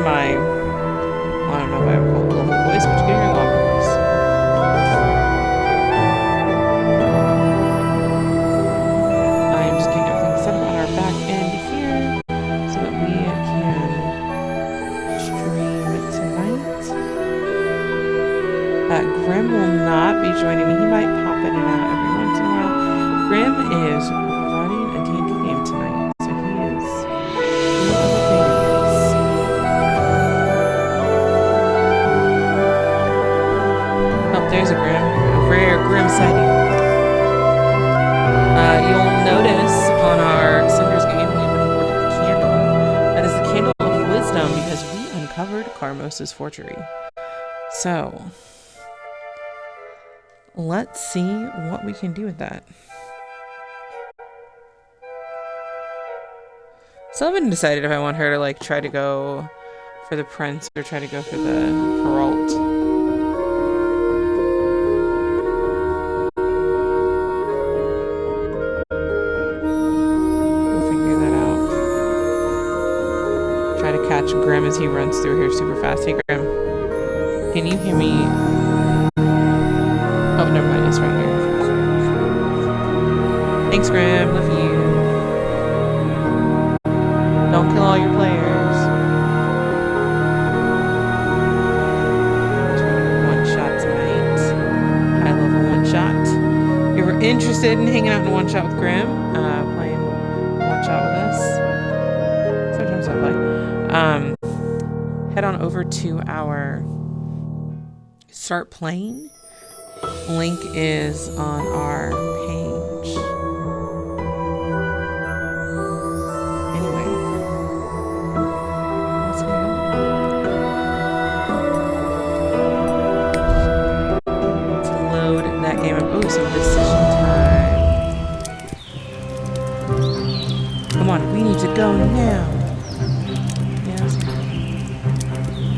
from my, I don't know if I would call it local voice, but you can hear a local voice. I am just getting everything set up on our back end here so that we can stream tonight. Grim will not be joining me. He might pop in and out every once in a while. Grim is running a D&D game tonight, so he is doing other things. Oh, there's a rare Grim sighting. You'll notice on our Cinders game we've imported the candle. That is the candle of wisdom because we uncovered Carmos's forgery. So let's see what we can do with that. Still haven't decided if I want her to like try to go for the prince or try to go for the Perrault. We'll figure that out. Try to catch Grim as he runs through here super fast. Hey Grim, can you hear me? Oh, never mind, it's right here. Thanks, Grim. Love you. Don't kill all your players. One shot tonight. High level one shot. If you were interested in hanging out in one shot with Grim, playing one shot with us. Sometimes I play. Head on over to our Start Playing. Link is on our page. Anyway, let's go. Let's load that game up. Oh, some decision time. Come on, we need to go now. Yes.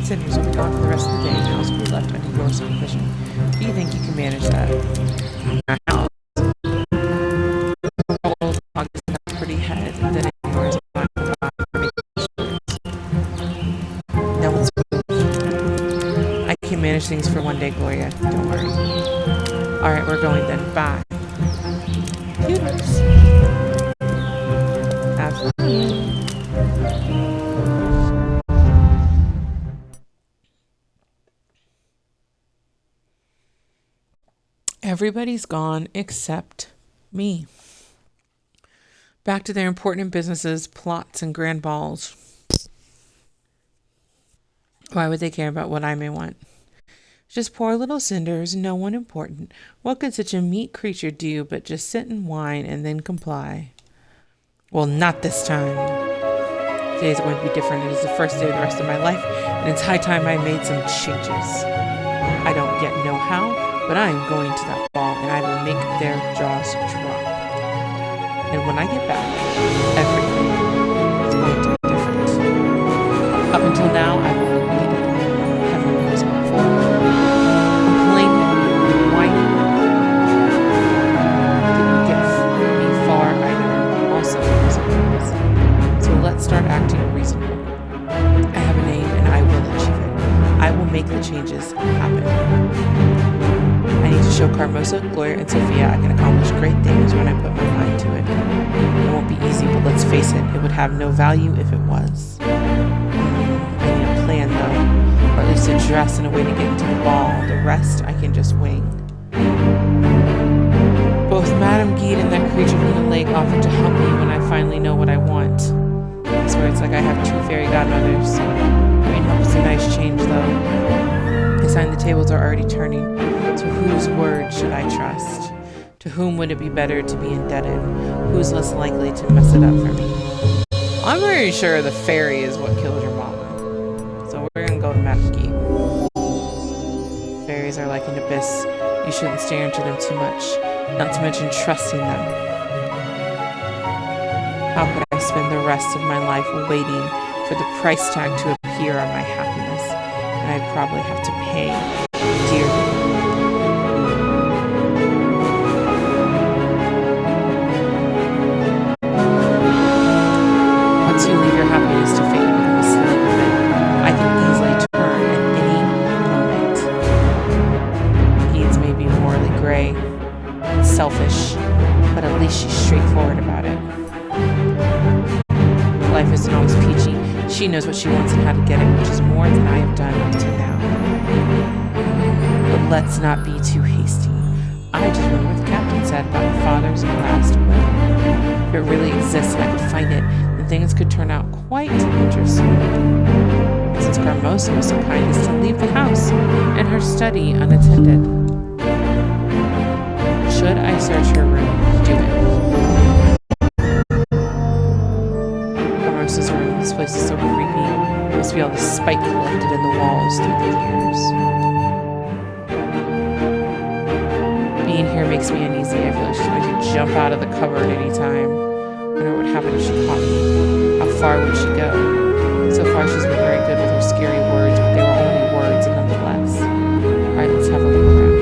Cinders will be gone for the rest of the day. No school left under your supervision. Do you think you can manage that? August got a pretty head, and then yours. No, it's cool. I can manage things for one day, Gloria. Don't worry. Alright, we're going then. Bye. Cuters. Have fun. Everybody's gone except me. Back to their important businesses, plots, and grand balls. Why would they care about what I may want? Just poor little Cinders, no one important. What could such a meek creature do but just sit and whine and then comply? Well, not this time. Today is going to be different. It is the first day of the rest of my life, and it's high time I made some changes. I don't yet know how, but I am going to that ball, and I will make their jaws drop. And when I get back, everything is going to be different. Up until now, I've only waited. Heaven knows what for. Complaining, whining, didn't get me far either. Also, so let's start acting reasonable. I have a name, and I will achieve it. I will make the changes happen. I need to show Carmosa, Gloria, and Sophia I can accomplish great things when I put my mind to it. It won't be easy, but let's face it, it would have no value if it was. I need a plan, though, or at least a dress and a way to get into the ball. The rest I can just wing. Both Madame Gede and that creature from the lake offered to help me when I finally know what I want. I swear it's like I have two fairy godmothers. I mean, hope it's a nice change, though. I find the tables are already turning. To whose word should I trust? To whom would it be better to be indebted? Who's less likely to mess it up for me? I'm very sure the fairy is what killed your mama. So we're gonna go to Madame Gede. Fairies are like an abyss. You shouldn't stare into them too much, not to mention trusting them. How could I spend the rest of my life waiting for the price tag to appear on my happiness? And I'd probably have to pay dearly. Once you leave your happiness to fate, you become a slave of it. I life isn't always peachy. She knows what she wants and how to get it, which is more than I have done up to now. But let's not be too hasty. I just remember what the captain said about your father's last will. If it really exists and I could find it, then things could turn out quite interesting. Since Carmosa was so kind as to leave the house and her study unattended. Should I search her room? Do it. Carmosa's room. This place is so creepy. There must be all the spike collected in the walls through the years. Being here makes me uneasy. I feel like she's going to jump out of the cupboard anytime. I wonder what would happen if she caught me. How far would she go? So far she's been very good with her scary words, but they were only words nonetheless. Alright, let's have a look around.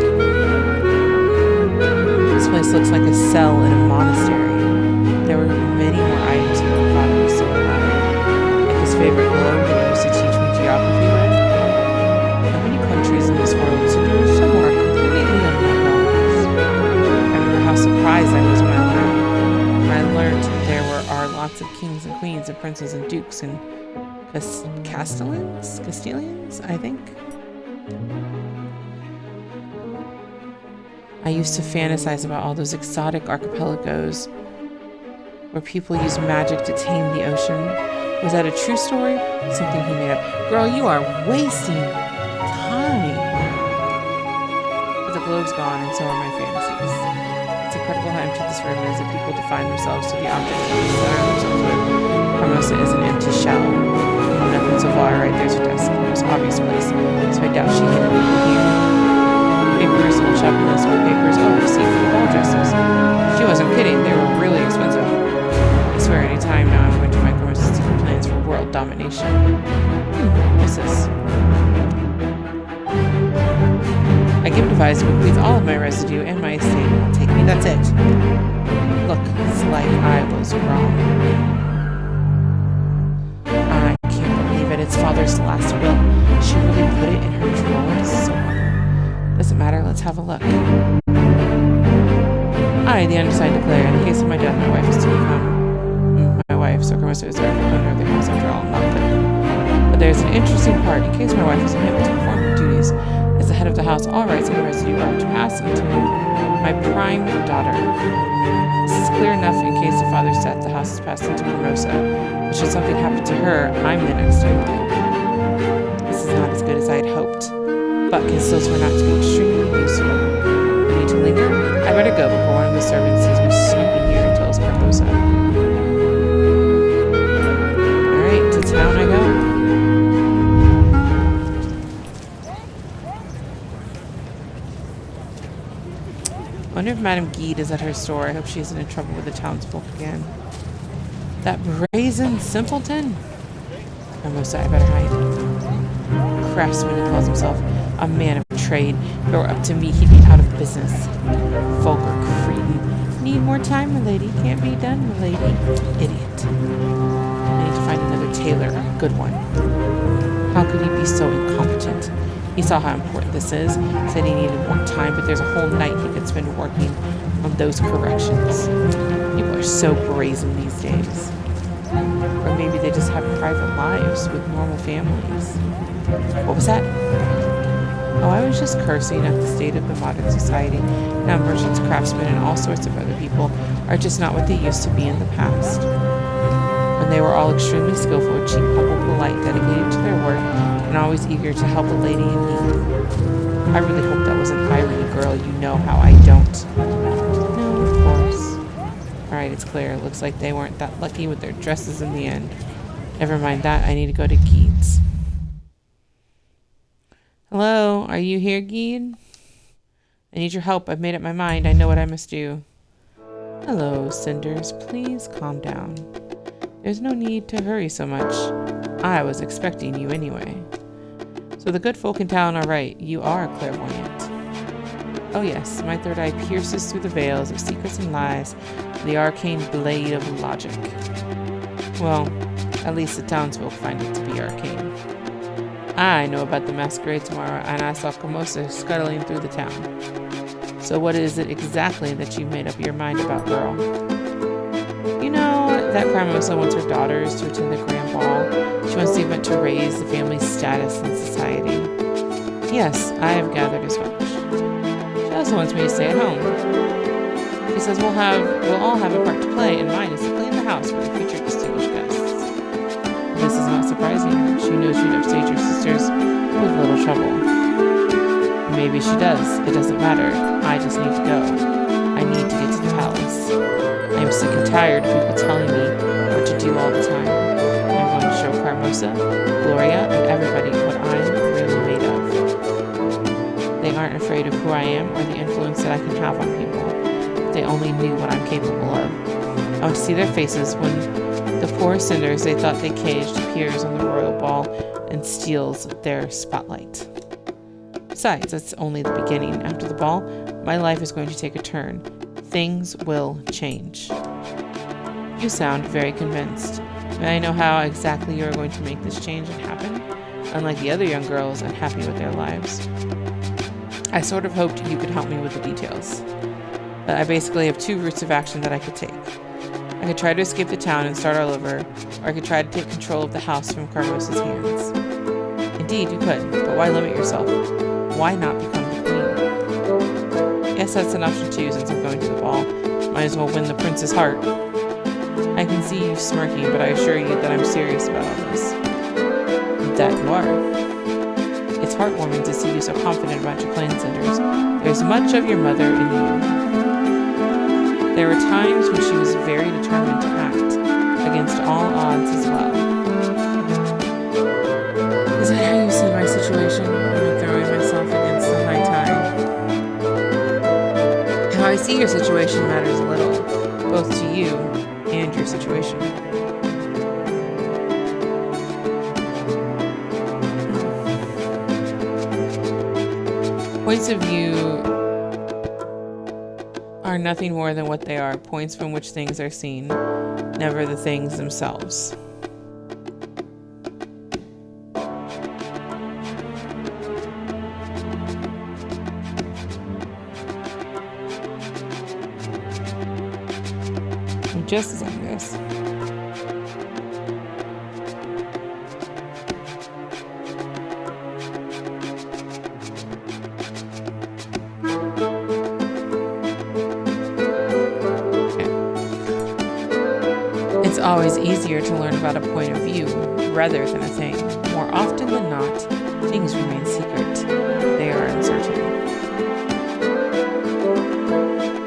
This place looks like a cell in a monastery. There were many more items when my father was still alive. Like his favorite globe that he used to teach me geography with. How many countries in this world, Cinders? Some are completely unknown. I remember how surprised I was when I learned there are lots of kings and queens and princes and dukes and Castilians, I think. I used to fantasize about all those exotic archipelagos where people use magic to tame the ocean. Was that a true story? Something he made up? Girl, you are wasting time. But the globe's gone, and so are my fantasies. It's incredible how empty this room is, and people define themselves to the objects they surround themselves with. Carmosa is an empty shell. Nothing so far. Right there's her desk, the most obvious place, so I doubt she hid anything here. Papers, old shopping list, old papers, receipt for the ball dresses. She wasn't kidding, they were really expensive. I swear any time now I'm going to find Carmosa's secret plans for world domination. What's this? I give advice to bequeath all of my residue and my estate. Take me, that's it. Look, it's like I was wrong. Its father's last will. She really put it in her drawer somewhere. Doesn't matter, let's have a look. I, the undersigned, declare, in the case of my death, my wife is to become my wife, so Carmosa is the rightful owner of the house after all, not good. But there's an interesting part. In case my wife is unable to perform her duties as the head of the house, all rights and residue are to pass into my prime daughter. This is clear enough. In case of father's death, the house is passed into Carmosa. But should something happen to her, I'm the next in line. This is not as good as I had hoped, but can still turn out to be extremely useful. I need to linger. I better go before one of the servants sees me snooping here and tells Carmosa. Alright, to town I go. I wonder if Madame Guide is at her store. I hope she isn't in trouble with the townsfolk again. That brazen simpleton? Carmosa, I better hide. Craftsman, he calls himself. A man of trade. If it were up to me, he'd be out of business. Vulgar cretin. Need more time, milady. Can't be done, milady. Idiot. I need to find another tailor. A good one. How could he be so incompetent? He saw how important this is. Said he needed more time, but there's a whole night he could spend working on those corrections. People are so brazen these days. Or maybe they just have private lives with normal families. What was that? Oh, I was just cursing at the state of the modern society. Now merchants, craftsmen, and all sorts of other people are just not what they used to be in the past. When they were all extremely skillful, cheap, humble, polite, dedicated to their work, and always eager to help a lady in need. I really hope that wasn't irony, girl. You know how I don't. No, of course. Alright, it's clear. It looks like they weren't that lucky with their dresses in the end. Never mind that. I need to go to Guide's. Hello, are you here, Guide? I need your help. I've made up my mind. I know what I must do. Hello, Cinders. Please calm down. There's no need to hurry so much. I was expecting you anyway. So the good folk in town are right. You are clairvoyant. Oh yes, my third eye pierces through the veils of secrets and lies, the arcane blade of logic. Well, at least the townsfolk find it to be arcane. I know about the masquerade tomorrow, and I saw Carmosa scuttling through the town. So what is it exactly that you've made up your mind about, girl? You know, that Carmosa wants her daughters to attend the grand ball. She wants the event to raise the family's status in society. Yes, I have gathered as much. She also wants me to stay at home. She says we'll all have a part to play, and mine is to clean the house for the future distinguished guests. This is not surprising. She knows you'd upstage your sisters with little trouble. Maybe she does. It doesn't matter. I just need to go. I need to get to the palace. I am sick and tired of people telling me what to do all the time. I'm going to show Carmosa, Gloria, and everybody what I'm really made of. They aren't afraid of who I am or the influence that I can have on people. If they only knew what I'm capable of. I want to see their faces when the poor Cinders they thought they caged appears on the royal ball and steals their spotlight. Besides, that's only the beginning. After the ball, my life is going to take a turn. Things will change. You sound very convinced. May I know how exactly you are going to make this change happen? Unlike the other young girls, unhappy with their lives. I sort of hoped you could help me with the details. I basically have two routes of action that I could take. I could try to escape the town and start all over, or I could try to take control of the house from Carmosa's hands. Indeed, you could, but why limit yourself? Why not become the queen? Yes, that's an option too, since I'm going to the ball. Might as well win the prince's heart. I can see you smirking, but I assure you that I'm serious about all this. That you are. It's heartwarming to see you so confident about your plan, Cinders. There's much of your mother in you. There were times when she was very determined to act, against all odds as well. Is that how you see my situation? I'm throwing myself against the high tide. How I see your situation matters a little, both to you and your situation. Points of view are nothing more than what they are, points from which things are seen, never the things themselves. I'm just as on this. It's always easier to learn about a point of view rather than a thing. More often than not, things remain secret. They are uncertain.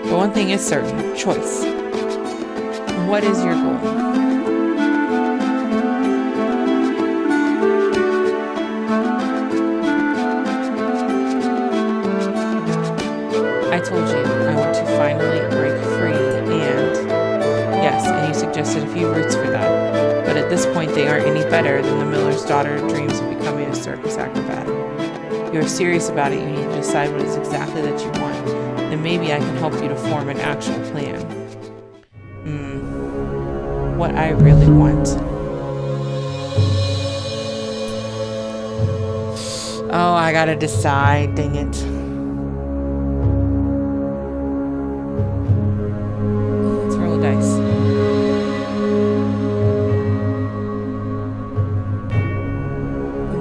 But one thing is certain, choice. What is your goal? I told you I want to finally break free and yes, and you suggested a few routes for that. But at this point they aren't any better than the miller's daughter dreams of becoming a circus acrobat. If you're serious about it, you need to decide what it is exactly that you want. Then maybe I can help you to form an actual plan. What I really want. Oh, I gotta decide, dang it. Let's roll a dice.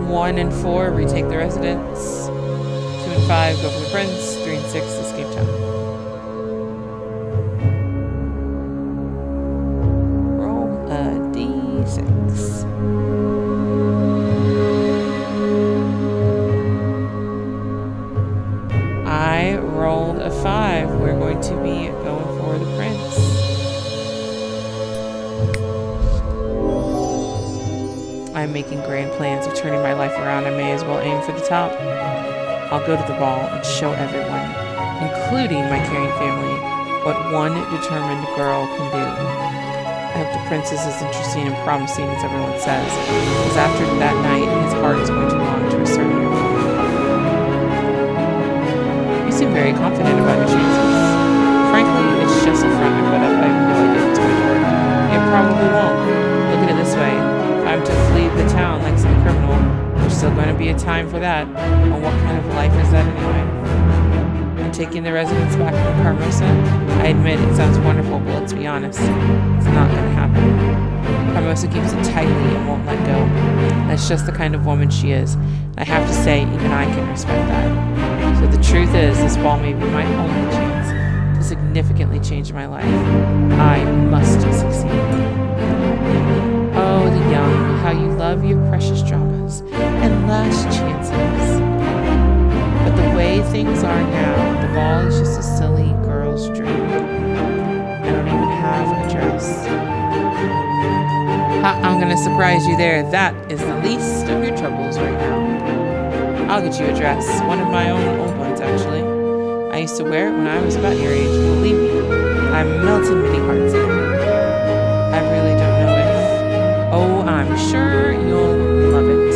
One and 4, retake the residence. 2 and 5, go for the prince. 3 and 6, escape town. I rolled a 5. We're going to be going for the prince. I'm making grand plans of turning my life around. I may as well aim for the top. I'll go to the ball and show everyone, including my caring family, what one determined girl can do. I hope the prince is as interesting and promising as everyone says, because after that night, his heart is going to belong to a certain young woman. You seem very confident about your chances. Frankly, it's just a front I put up. I have no idea it's going to work. It probably won't. Look at it this way. If I'm to flee the town like some criminal, there's still going to be a time for that. And what kind of life is that anyway? taking the residence back from Carmosa? I admit it sounds wonderful, but let's be honest, it's not going to happen. Carmosa keeps it tightly and won't let go. That's just the kind of woman she is. I have to say, even I can respect that. So the truth is, this ball may be my only chance to significantly change my life. I must succeed. Oh, the young, how you love your precious dramas and last chances. But the way things are now, the ball is just a silly girl's dream. I don't even have a dress. I'm gonna surprise you there. That is the least of your troubles right now. I'll get you a dress. One of my old ones, actually. I used to wear it when I was about your age. Believe me, I melted many hearts in it. I really don't know if... Oh, I'm sure you'll love it.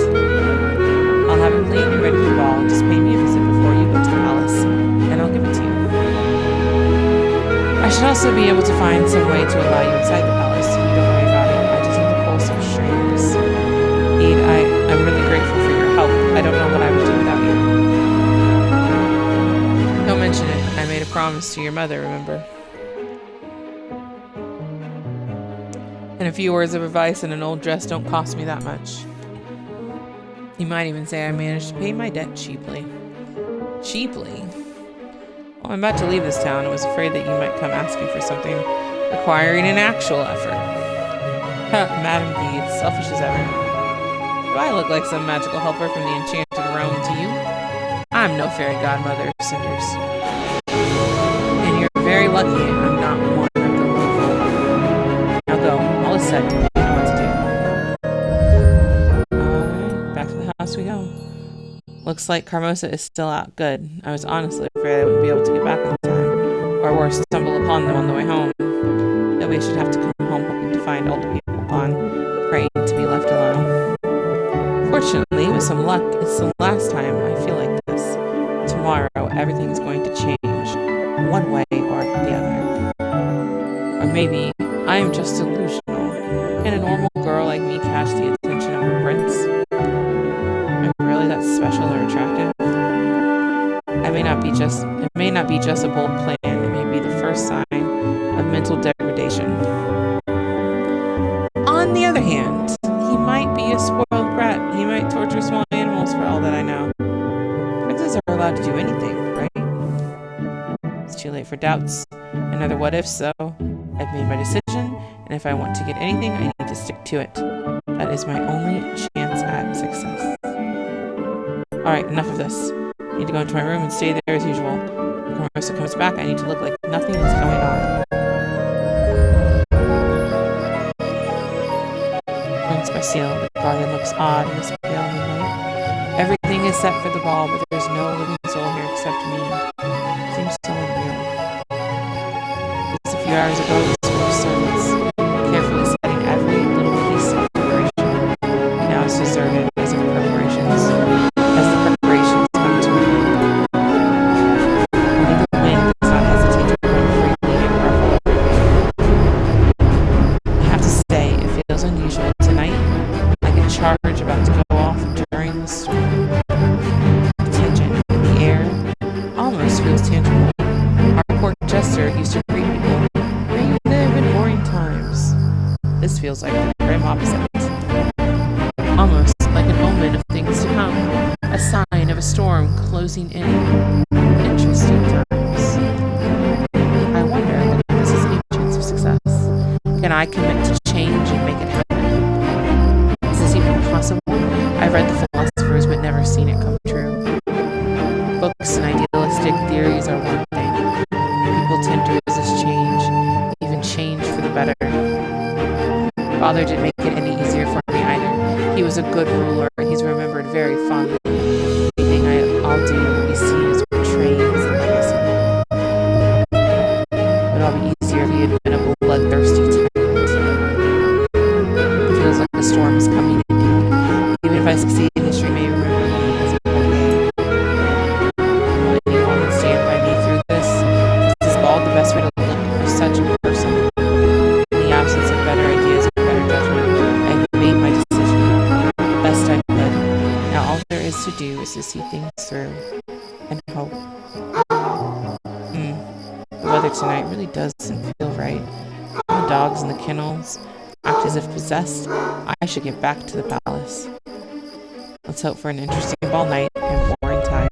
I'll have it clean and ready for the ball. Just pay me a visit before you go to the palace, and I'll give it to you. I should also be able to find some way to allow you inside the palace. You don't worry about it. I just need to pull some strings. Indeed, I'm really grateful for your help. I don't know what I would do without you. Don't mention it. I made a promise to your mother, remember? And a few words of advice and an old dress don't cost me that much. You might even say I managed to pay my debt cheaply. Cheaply? Well, I'm about to leave this town and was afraid that you might come asking for something requiring an actual effort. Madam Deeds, selfish as ever. Do I look like some magical helper from the enchanted realm to you? I'm no fairy godmother, Cinders. And you're very lucky I'm not one of the willful. Now go, all is set. You know what to do. Alright, back to the house we go. Looks like Carmosa is still out. Good. I was honestly afraid I wouldn't be able to get back in time. Or worse, stumble upon them on the way home. That way I should have to come home hoping to find all the people gone, praying to be left alone. Fortunately, with some luck, it's the last time I feel like this. Tomorrow, everything's going to change, one way or the other. Or maybe I am just delusional. Can a normal girl like me catch the attention of a prince? Am I really that special or attractive? It may not be just a bold plan. It may be the first sign of mental degradation. On the other hand, he might be a spoiled brat. He might torture small animals for all that I know. Princes are allowed to do anything, right? It's too late for doubts. Another what if, so I've made my decision, and if I want to get anything, I need to stick to it. That is my only chance at success. Alright, enough of this. I need to go into my room and stay there as usual. When Carmosa comes back, I need to look like nothing is going on. Prince Basile, the guardian looks odd in this pale moonlight. Everything is set for the ball, but there's no living soul here except me. It seems so unreal. Just a few hours ago, it was full of servants, carefully setting every little piece of decoration. Now it's deserted as the preparations come to an end. Only the wind does not hesitate to run freely and ruffle everything. I have to say, it feels unusual tonight, like a charge about to go off during the storm. The tension in the air almost feels tangible. Our court jester used to greet people, "May you live in boring times." This feels like the grim opposite. Almost like an omen of things to come. A sign of a storm closing in. Interesting times. I wonder if this is any chance of success. Can I commit to change and make it happen? Is this even possible? I've read the philosophers but never seen it come true. Books and idealistic theories are one thing. People tend to resist change, even change for the better. Father didn't make it any easier for me either. He was a good ruler, and he's remembered very fondly. Anything I'll do will be seen as betraying his legacy. It would all be easier if he had been a bloodthirsty tyrant. It feels like the storm is coming indeed. Even if I succeed, history may remember me as a good man. Will anyone stand by me through this? Is this ball the best way to look for such a person? In the absence of better ideas and better judgment, I made my decision. Best I could. Now all there is to do is to see things through and hope. The weather tonight really doesn't feel right. The dogs in the kennels act as if possessed. I should get back to the palace. Let's hope for an interesting ball night and boring times.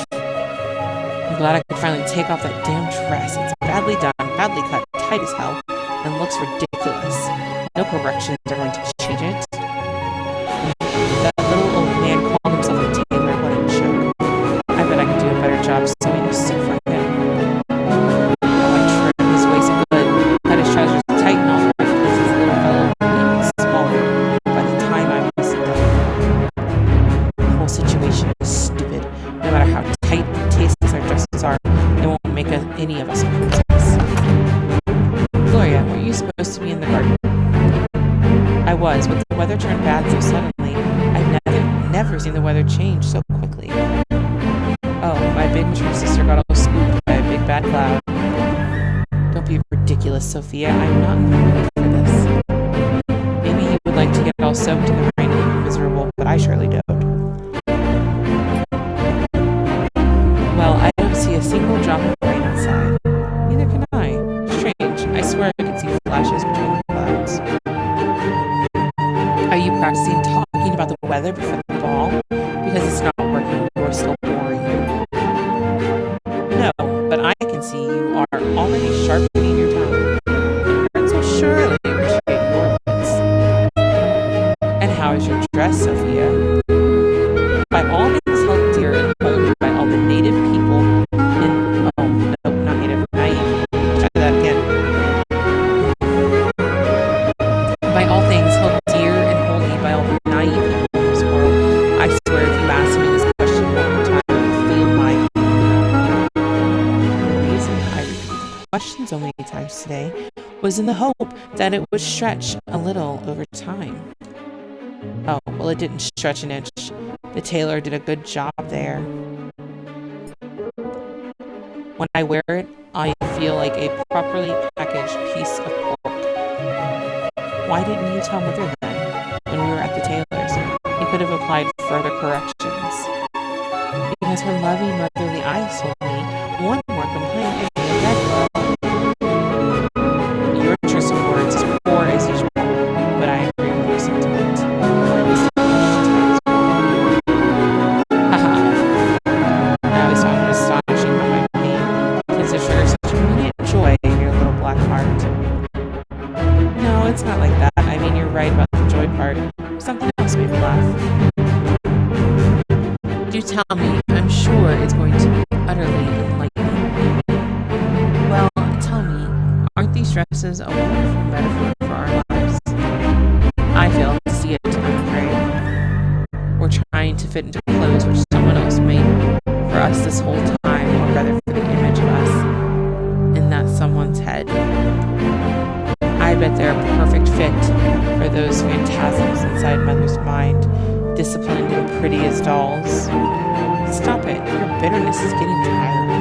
I'm glad I could finally take off that damn dress. It's badly done, badly cut, tight as hell, and looks ridiculous. No corrections are going to change it. That little old man called himself a tailor. What a joke. I bet I could do a better job sewing a suit for him. I trim his waist good, cut his trousers tight in all the right places. The little fellow even smaller by the time I was done. The whole situation is stupid. No matter how tight and tasteless our dresses are, it won't make any of us a princess. Gloria, were you supposed to be in the garden? I was, but the weather turned bad so suddenly. I've never seen the weather change so quickly. Oh, my big mature sister got all scooped by a big bad cloud. Don't be ridiculous, Sophia. I'm not in the mood for this. Maybe you would like to get all soaked in the rain and be miserable, but I surely don't. Well, I don't see a single drop of rain outside. Neither can I. Strange. I swear I can see flashes between the clouds. Are you practicing talking about the weather before the ball? Because it's not working, you're still boring. No, but I can see you are already sharpening your tongue. Friends will surely appreciate your wits. And how is your dress, Sophia? By all means held dear and holy by all the native people in... Oh, no, not native, naive. Try that again. By all things held dear and holy by all the naive people in this world, I swear if you ask me this question one more time, you'll feel my... The reason I repeated the question so many times today was in the hope that it would stretch a little over time. Oh, well, it didn't stretch an inch. The tailor did a good job there. When I wear it, I feel like a properly packaged piece of pork. Why didn't you tell Mother then, when we were at the tailor's? You could have applied further corrections. Because her loving motherly eyes told me one more complaint and you're dead. Your choice of words is poor as usual, but I agree with your sentiment. I always found it astonishing how my pain tends to trigger such immediate joy in your little black heart. No, it's not like that. I mean, you're right about the joy part. Something else made me laugh. Do tell me. I'm sure it's going to be utterly enlightening. Well, tell me, aren't these dresses a wonderful metaphor for our lives? I fail to see it, I'm afraid. We're trying to fit into clothes which someone else made for us this whole time, or rather for the image of us in that someone's head. I bet they're a perfect fit for those phantasms inside Mother's mind, disciplined and pretty as dolls. Stop it, your bitterness is getting tiring.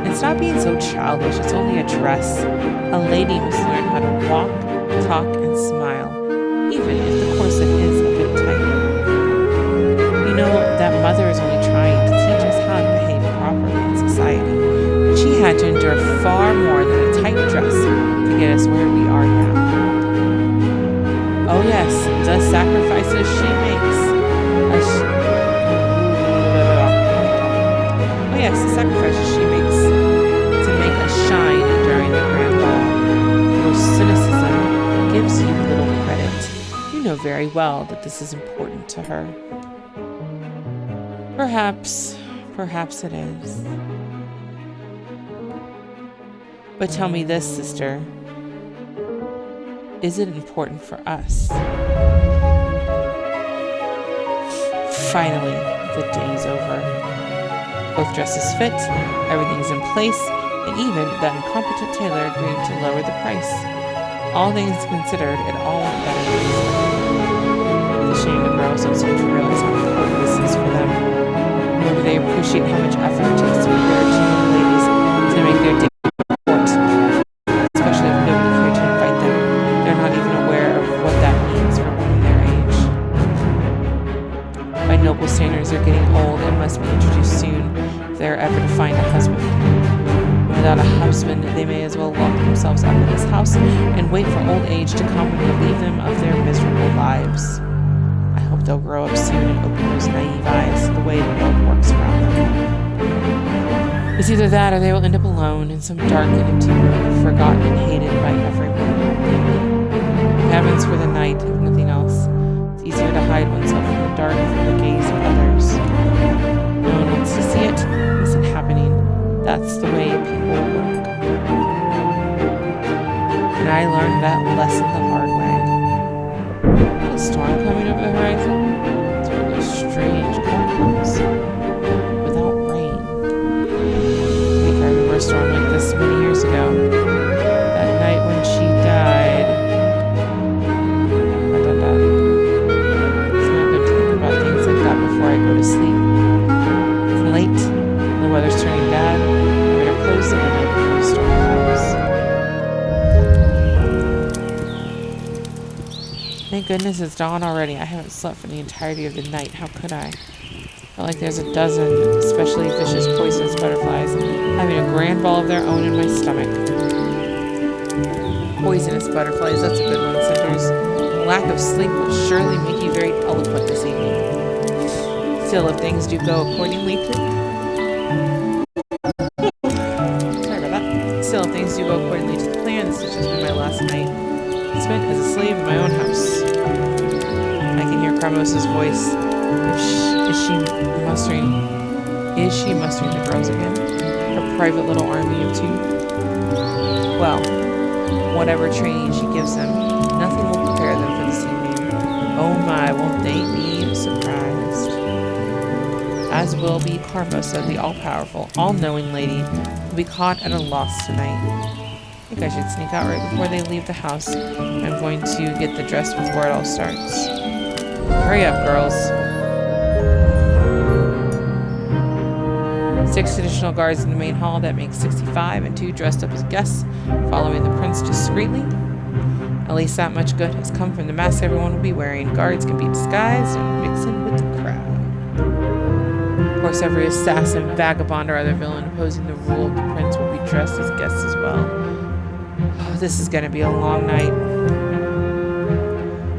And stop being so childish, it's only a dress. A lady must learn how to walk, talk, and smile, even if the corset is a bit tight. You know that Mother is only trying to teach us how to behave properly in society. She had to endure far more than a tight dress to get us where we are now. Oh yes, the sacrifices she makes. The sacrifices she makes to make us shine during the grand ball. Your cynicism gives you little credit. You know very well that this is important to her. Perhaps it is. But tell me this, sister. Is it important for us? Finally, the day's over. Both dresses fit, everything's in place, and even that incompetent tailor agreed to lower the price. All things considered, it all went better than expected. It's a shame the girls don't seem to realize how important this is for them. Nor do they appreciate how much effort it takes to prepare two young ladies to make their day report, especially if nobody's here to invite them. They're not even aware of what that means for women their age. By noble standards, they're getting old and must be introduced soon. Their without a husband, they may as well lock themselves up in this house and wait for old age to come and relieve them of their miserable lives. I hope they'll grow up soon and open those naive eyes to the way the world works around them. It's either that or they will end up alone in some dark and empty room, forgotten and hated by everyone. Heavens for the night, if nothing else. It's easier to hide oneself in the dark from the gaze of others. No one wants to see it, isn't happening. That's the way people work. And I learned that lesson the hard way. A storm coming over the horizon? It's one of those strange clouds without rain. I think I remember a storm like this many years ago. That night when she died. It's not good to think about things like that before I go to sleep. It's late, and the weather's turning bad. I better close the window before the storm comes. Thank goodness it's dawn already. I haven't slept for the entirety of the night. How could I? Felt like there's a dozen, especially vicious, poisonous butterflies having a grand ball of their own in my stomach. Poisonous butterflies, that's a good one, Cinders. Lack of sleep will surely make you very eloquent this evening. Still, if things do go accordingly to... Sorry about that. Still, if things do go accordingly to the plan, this has just been my last night spent as a slave in my own house. I can hear Carmos's voice. Is she mustering the girls again? Her private little army of two? Well, whatever training she gives them, nothing will prepare them for this evening. Oh my, won't they be surprised? As will be Carmosa, the all-powerful, all-knowing lady, who will be caught at a loss tonight. I think I should sneak out right before they leave the house. I'm going to get the dress before it all starts. Hurry up, girls. 6 additional guards in the main hall, that makes 65, and 2 dressed up as guests, following the prince discreetly. At least that much good has come from the mask everyone will be wearing. Guards can be disguised and mix in with the crowd. Of course, every assassin, vagabond, or other villain opposing the rule of the prince will be dressed as guests as well. Oh, this is going to be a long night.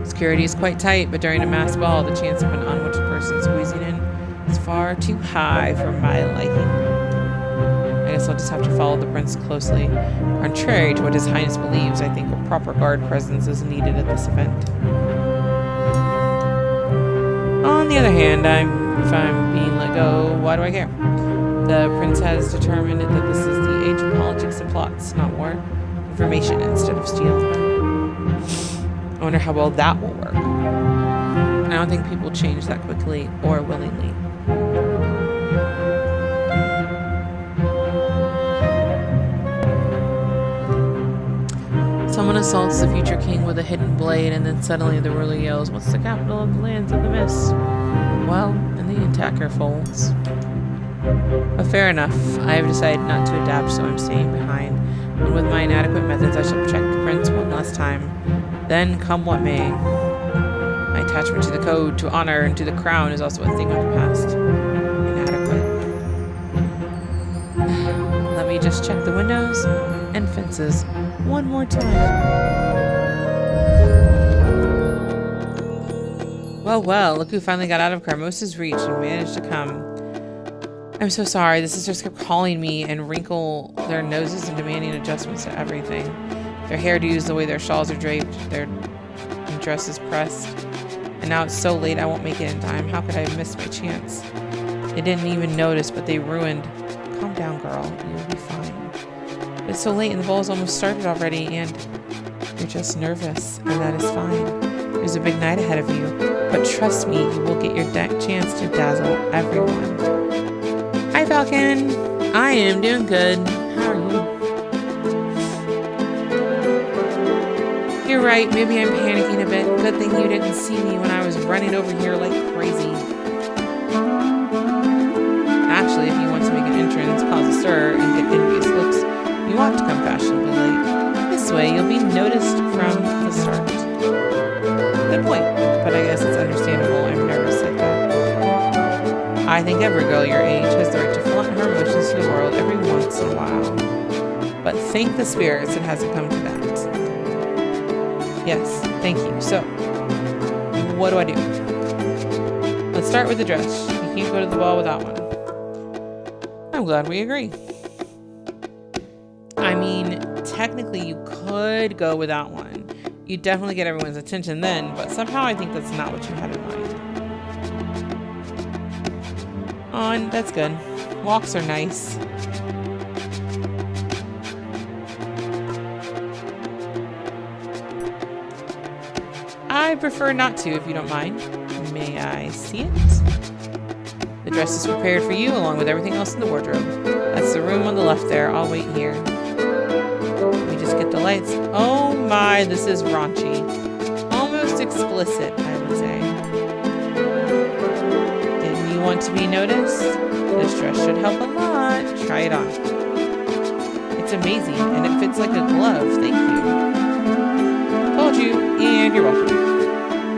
Security is quite tight, but during a mass ball, the chance of an unwanted person squeezing in is far too high for my liking. I guess I'll just have to follow the prince closely. Contrary to what His Highness believes, I think a proper guard presence is needed at this event. On the other hand, if I'm being let go, why do I care? The prince has determined that this is the age of politics and plots, not war. Information instead of steel. I wonder how well that will work. I don't think people change that quickly or willingly. Someone assaults the future king with a hidden blade, and then suddenly the ruler yells, "What's the capital of the lands of the mist?" Well, and the attacker folds. But fair enough. I have decided not to adapt, so I'm staying behind. And with my inadequate methods, I shall protect the prince one last time. Then, come what may. My attachment to the code, to honor, and to the crown is also a thing of the past. Inadequate. Let me just check the windows and fences one more time. Well, look who finally got out of Carmosa's reach and managed to come. I'm so sorry, the sisters kept calling me and wrinkle their noses and demanding adjustments to everything. Their hairdos, the way their shawls are draped, their dresses pressed. And now it's so late I won't make it in time. How could I have missed my chance? They didn't even notice, but they ruined. Calm down, girl. You'll be fine. It's so late and the ball's almost started already, and you're just nervous, and that is fine. There's a big night ahead of you, but trust me, you will get your chance to dazzle everyone. Hi, Falcon. I am doing good. How are you? You're right. Maybe I'm panicking a bit. Good thing you didn't see me when I was running over here like crazy. Actually, if you want to make an entrance, cause a stir, and get envious looks, you ought to come fashionably late. This way, you'll be noticed from the start. Good point, but I guess it's understandable I'm nervous like that. I think every girl your age has the right to flaunt her emotions to the world every once in a while. But thank the spirits it hasn't come to that. Yes, thank you. So, what do I do? Let's start with the dress. You can't go to the ball without one. I'm glad we agree. I mean, technically you could go without one. You definitely get everyone's attention then, but somehow I think that's not what you had in mind. On, that's good. Walks are nice. I prefer not to, if you don't mind. May I see it? The dress is prepared for you, along with everything else in the wardrobe. That's the room on the left there. I'll wait here. Let me just get the lights. Oh my, this is raunchy. Almost explicit, I would say. Didn't you want to be noticed? This dress should help a lot. Try it on. It's amazing, and it fits like a glove. Thank you. Told you, and you're welcome.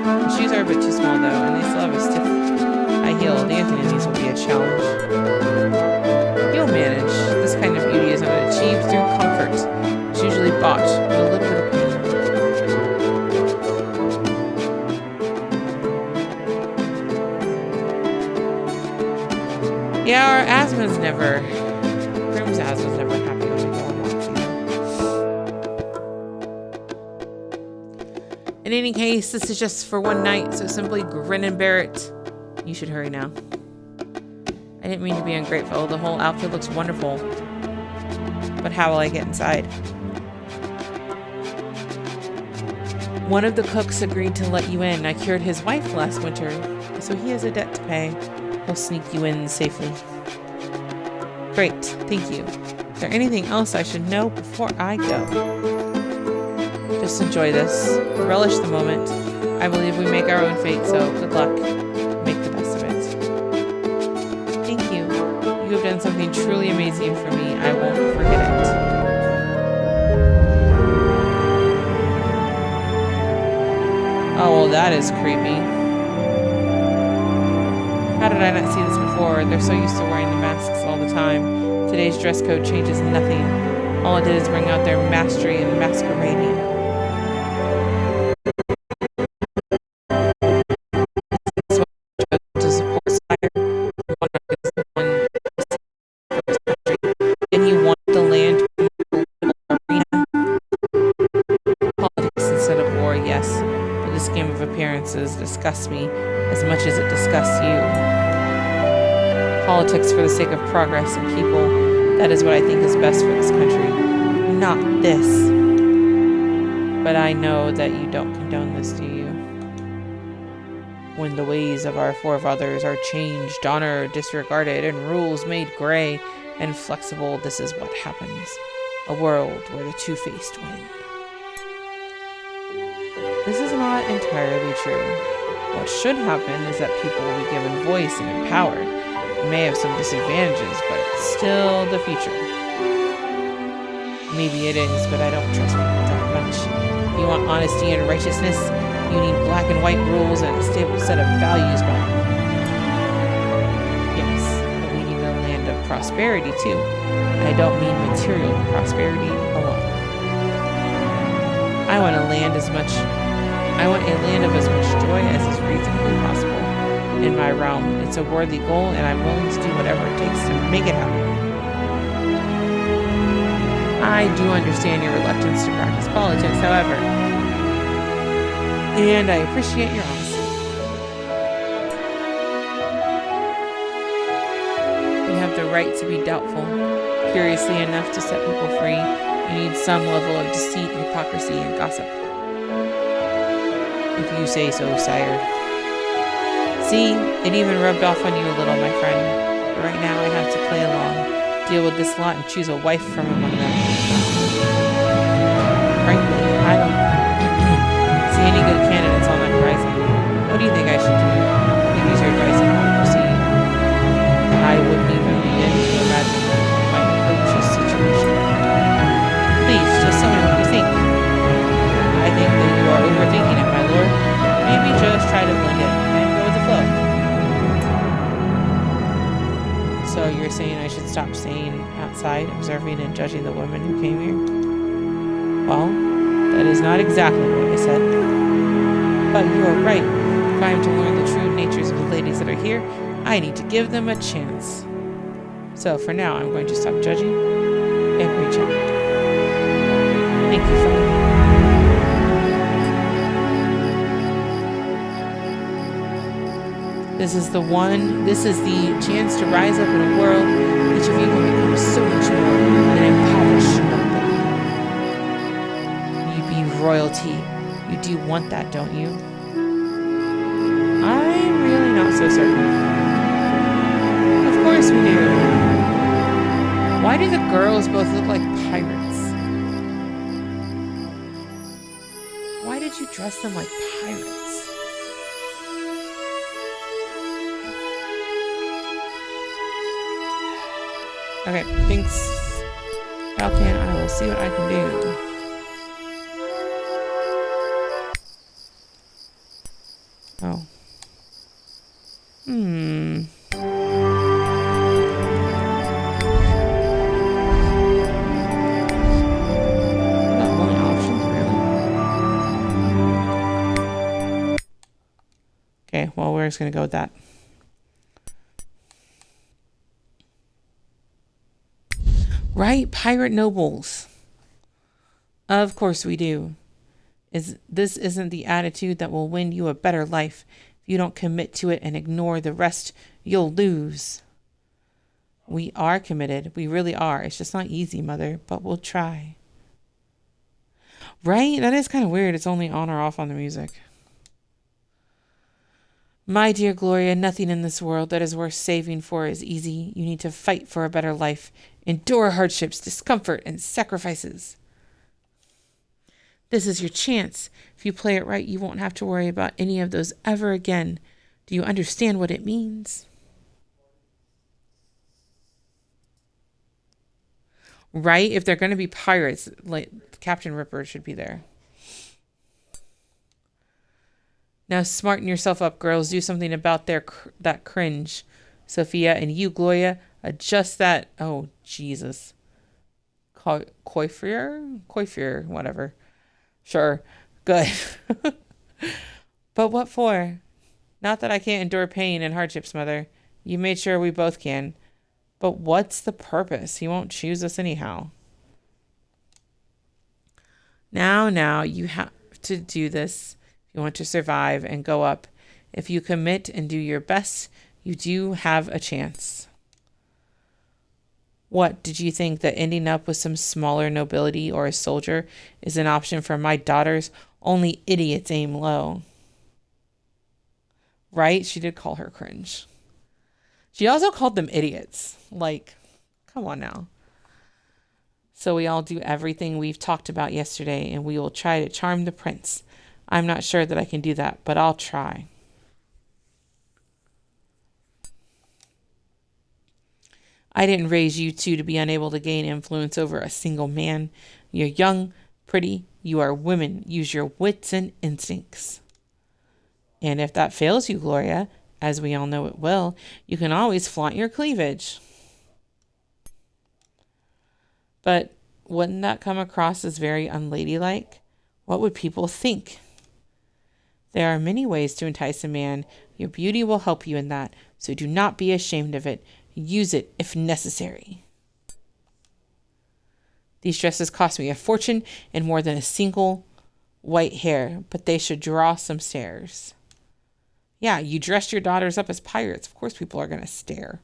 The shoes are a bit too small though, and they still have a stiff high heel. Dancing in these will be a challenge. You'll manage. This kind of beauty is not achieved through comfort. It's usually bought with a little bit of pain. Yeah, our asthma's never, Groom's asthma's never happy when we go on walks either. In any case, this is just for one night, so simply grin and bear it. You should hurry now. I didn't mean to be ungrateful. The whole outfit looks wonderful. But how will I get inside? One of the cooks agreed to let you in. I cured his wife last winter, so he has a debt to pay. He'll sneak you in safely. Great, thank you. Is there anything else I should know before I go? Just enjoy this. Relish the moment. I believe we make our own fate, so good luck. Make the best of it. Thank you. You have done something truly amazing for me. I won't forget it. Oh, well, that is creepy. How did I not see this before? They're so used to wearing the masks all the time. Today's dress code changes nothing. All it did is bring out their mastery and masquerading. To support Sire, and he won the land arena. Politics instead of war, yes, but this game of appearances disgusts me as much as it disgusts you. Politics for the sake of progress and people, that is what I think is best for this country. Not this. But I know that you don't condone this, do you? When the ways of our forefathers are changed, honor disregarded, and rules made gray and flexible, this is what happens. A world where the two-faced win. This is not entirely true. What should happen is that people will be given voice and empowered. It may have some disadvantages, but it's still the future. Maybe it is, but I don't trust people that much. You want honesty and righteousness? You need black and white rules and a stable set of values behind them. Yes, but we need a land of prosperity too. And I don't mean material prosperity alone. I want a land of as much joy as is reasonably possible. In my realm, it's a worthy goal, and I'm willing to do whatever it takes to make it happen. I do understand your reluctance to practice politics, however, and I appreciate your honesty. You have the right to be doubtful. Curiously enough, to set people free, you need some level of deceit, hypocrisy, and gossip. If you say so, sire. See, it even rubbed off on you a little, my friend. But right now I have to play along, deal with this lot, and choose a wife from among them. Frankly, I don't see any good candidates on the horizon. What do you think I should do? Please use your advice on how to proceed. I wouldn't even begin to imagine how I might approach this situation. Please, just tell me what you think. I think that you are overthinking it, my lord. Maybe just try to blend it and go with the flow. So you're saying I should stop outside, observing and judging the women who came here? Well, that is not exactly what I said. But you are right. If I am to learn the true natures of the ladies that are here, I need to give them a chance. So for now, I'm going to stop judging and reach out. Thank you, friend. This is the chance to rise up in a world each of you can become so much more than impoverished nothing. You be royalty. You do want that, don't you? I'm really not so certain. Of course we do. Why do the girls both look like pirates? Why did you dress them like pirates? Okay, thanks, Falcon. I will see what I can do. Oh. Not only options, really. Okay, well, we're just gonna go with that. Right, pirate nobles. Of course we do. This isn't the attitude that will win you a better life. If you don't commit to it and ignore the rest, you'll lose. We are committed. We really are. It's just not easy, Mother, but we'll try. Right? That is kind of weird. It's only on or off on the music. My dear Gloria, nothing in this world that is worth saving for is easy. You need to fight for a better life. Endure hardships, discomfort, and sacrifices. This is your chance. If you play it right, you won't have to worry about any of those ever again. Do you understand what it means? Right? If they're going to be pirates, like Captain Ripper should be there. Now smarten yourself up, girls. Do something about that cringe. Sophia, and you, Gloria, adjust that. Oh, Jesus. Coiffure, whatever. Sure. Good. But what for? Not that I can't endure pain and hardships, Mother. You made sure we both can. But what's the purpose? He won't choose us anyhow. Now, you have to do this. If you want to survive and go up. If you commit and do your best, you do have a chance. What, did you think that ending up with some smaller nobility or a soldier is an option for my daughters? Only idiots aim low. Right? She did call her cringe. She also called them idiots. Like, come on now. So we all do everything we've talked about yesterday, and we will try to charm the prince. I'm not sure that I can do that, but I'll try. I didn't raise you two to be unable to gain influence over a single man. You're young, pretty, you are women. Use your wits and instincts. And if that fails you, Gloria, as we all know it will, you can always flaunt your cleavage. But wouldn't that come across as very unladylike? What would people think? There are many ways to entice a man. Your beauty will help you in that, so do not be ashamed of it. Use it if necessary. These dresses cost me a fortune and more than a single white hair, but they should draw some stares. Yeah, you dressed your daughters up as pirates. Of course people are going to stare.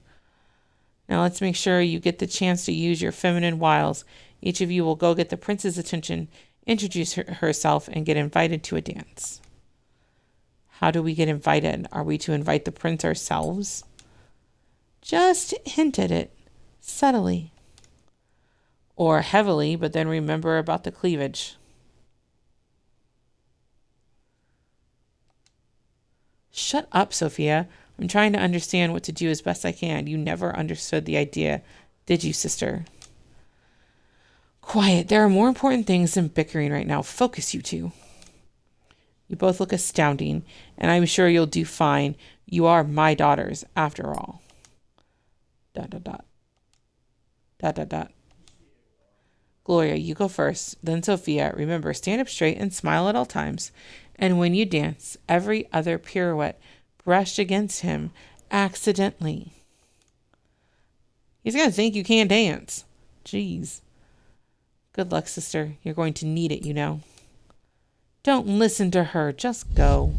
Now let's make sure you get the chance to use your feminine wiles. Each of you will go get the prince's attention, introduce herself, and get invited to a dance. How do we get invited? Are we to invite the prince ourselves? Just hint at it, subtly. Or heavily, but then remember about the cleavage. Shut up, Sophia. I'm trying to understand what to do as best I can. You never understood the idea, did you, sister? Quiet. There are more important things than bickering right now. Focus, you two. You both look astounding, and I'm sure you'll do fine. You are my daughters, after all. ... Dot, dot, dot. Gloria, you go first. Then Sophia. Remember, stand up straight and smile at all times. And when you dance, every other pirouette brushed against him accidentally. He's going to think you can't dance. Jeez. Good luck, sister. You're going to need it, you know. Don't listen to her. Just go.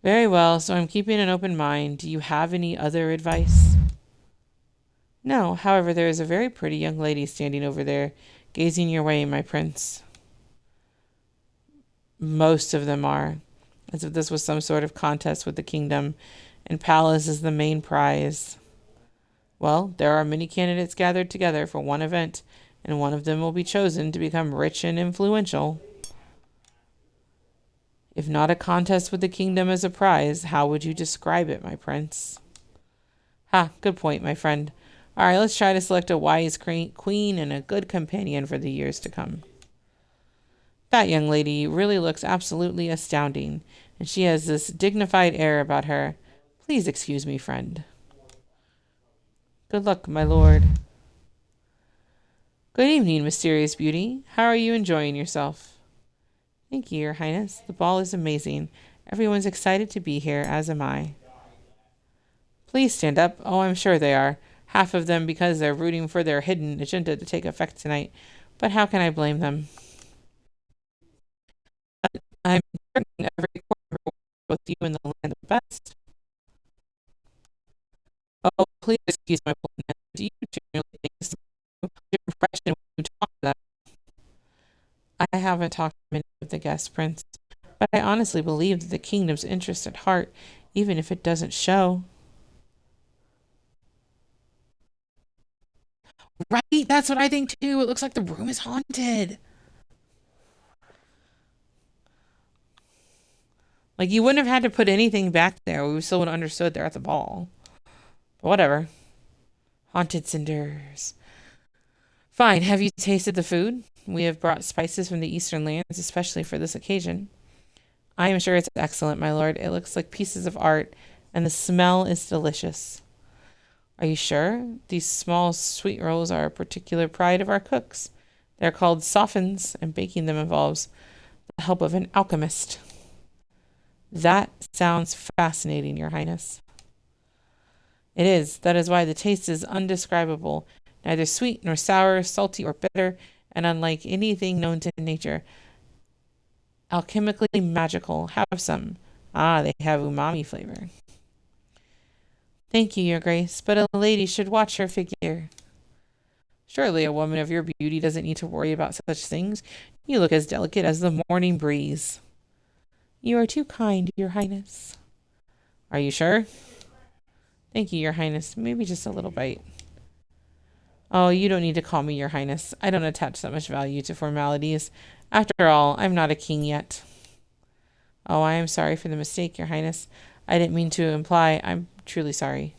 Very well, so I'm keeping an open mind. Do you have any other advice? No, however, there is a very pretty young lady standing over there, gazing your way, my prince. Most of them are, as if this was some sort of contest with the kingdom, and palace is the main prize. Well, there are many candidates gathered together for one event, and one of them will be chosen to become rich and influential. If not a contest with the kingdom as a prize, how would you describe it, my prince? Ha, good point, my friend. All right, let's try to select a wise queen and a good companion for the years to come. That young lady really looks absolutely astounding, and she has this dignified air about her. Please excuse me, friend. Good luck, my lord. Good evening, mysterious beauty. How are you enjoying yourself? Thank you, your highness. The ball is amazing. Everyone's excited to be here, as am I. Please stand up. Oh, I'm sure they are. Half of them because they're rooting for their hidden agenda to take effect tonight. But how can I blame them? I'm certain every quarter with you in the land of best. Oh, please excuse my politeness. Do you genuinely think this is your impression when you talk to them? I haven't talked to many of the guests, Prince, but I honestly believe that the kingdom's interest at heart, even if it doesn't show. Right, that's what I think too. It looks like the room is haunted. Like you wouldn't have had to put anything back there. We still would have understood they're at the ball. But whatever. Haunted cinders. Fine. Have you tasted the food? We have brought spices from the eastern lands, especially for this occasion. I am sure it's excellent, my lord. It looks like pieces of art, and the smell is delicious. Are you sure? These small sweet rolls are a particular pride of our cooks. They're called soffins, and baking them involves the help of an alchemist. That sounds fascinating, your highness. It is. That is why the taste is undescribable, neither sweet nor sour, salty or bitter, and unlike anything known to nature. Alchemically magical. Have some. Ah, they have umami flavor. Thank you, your grace, but a lady should watch her figure. Surely a woman of your beauty doesn't need to worry about such things. You look as delicate as the morning breeze. You are too kind, your highness. Are you sure? Thank you, your highness. Maybe just a little bite. Oh, you don't need to call me your highness. I don't attach that much value to formalities. After all, I'm not a king yet. Oh, I am sorry for the mistake, your highness. I didn't mean to imply. I'm truly sorry.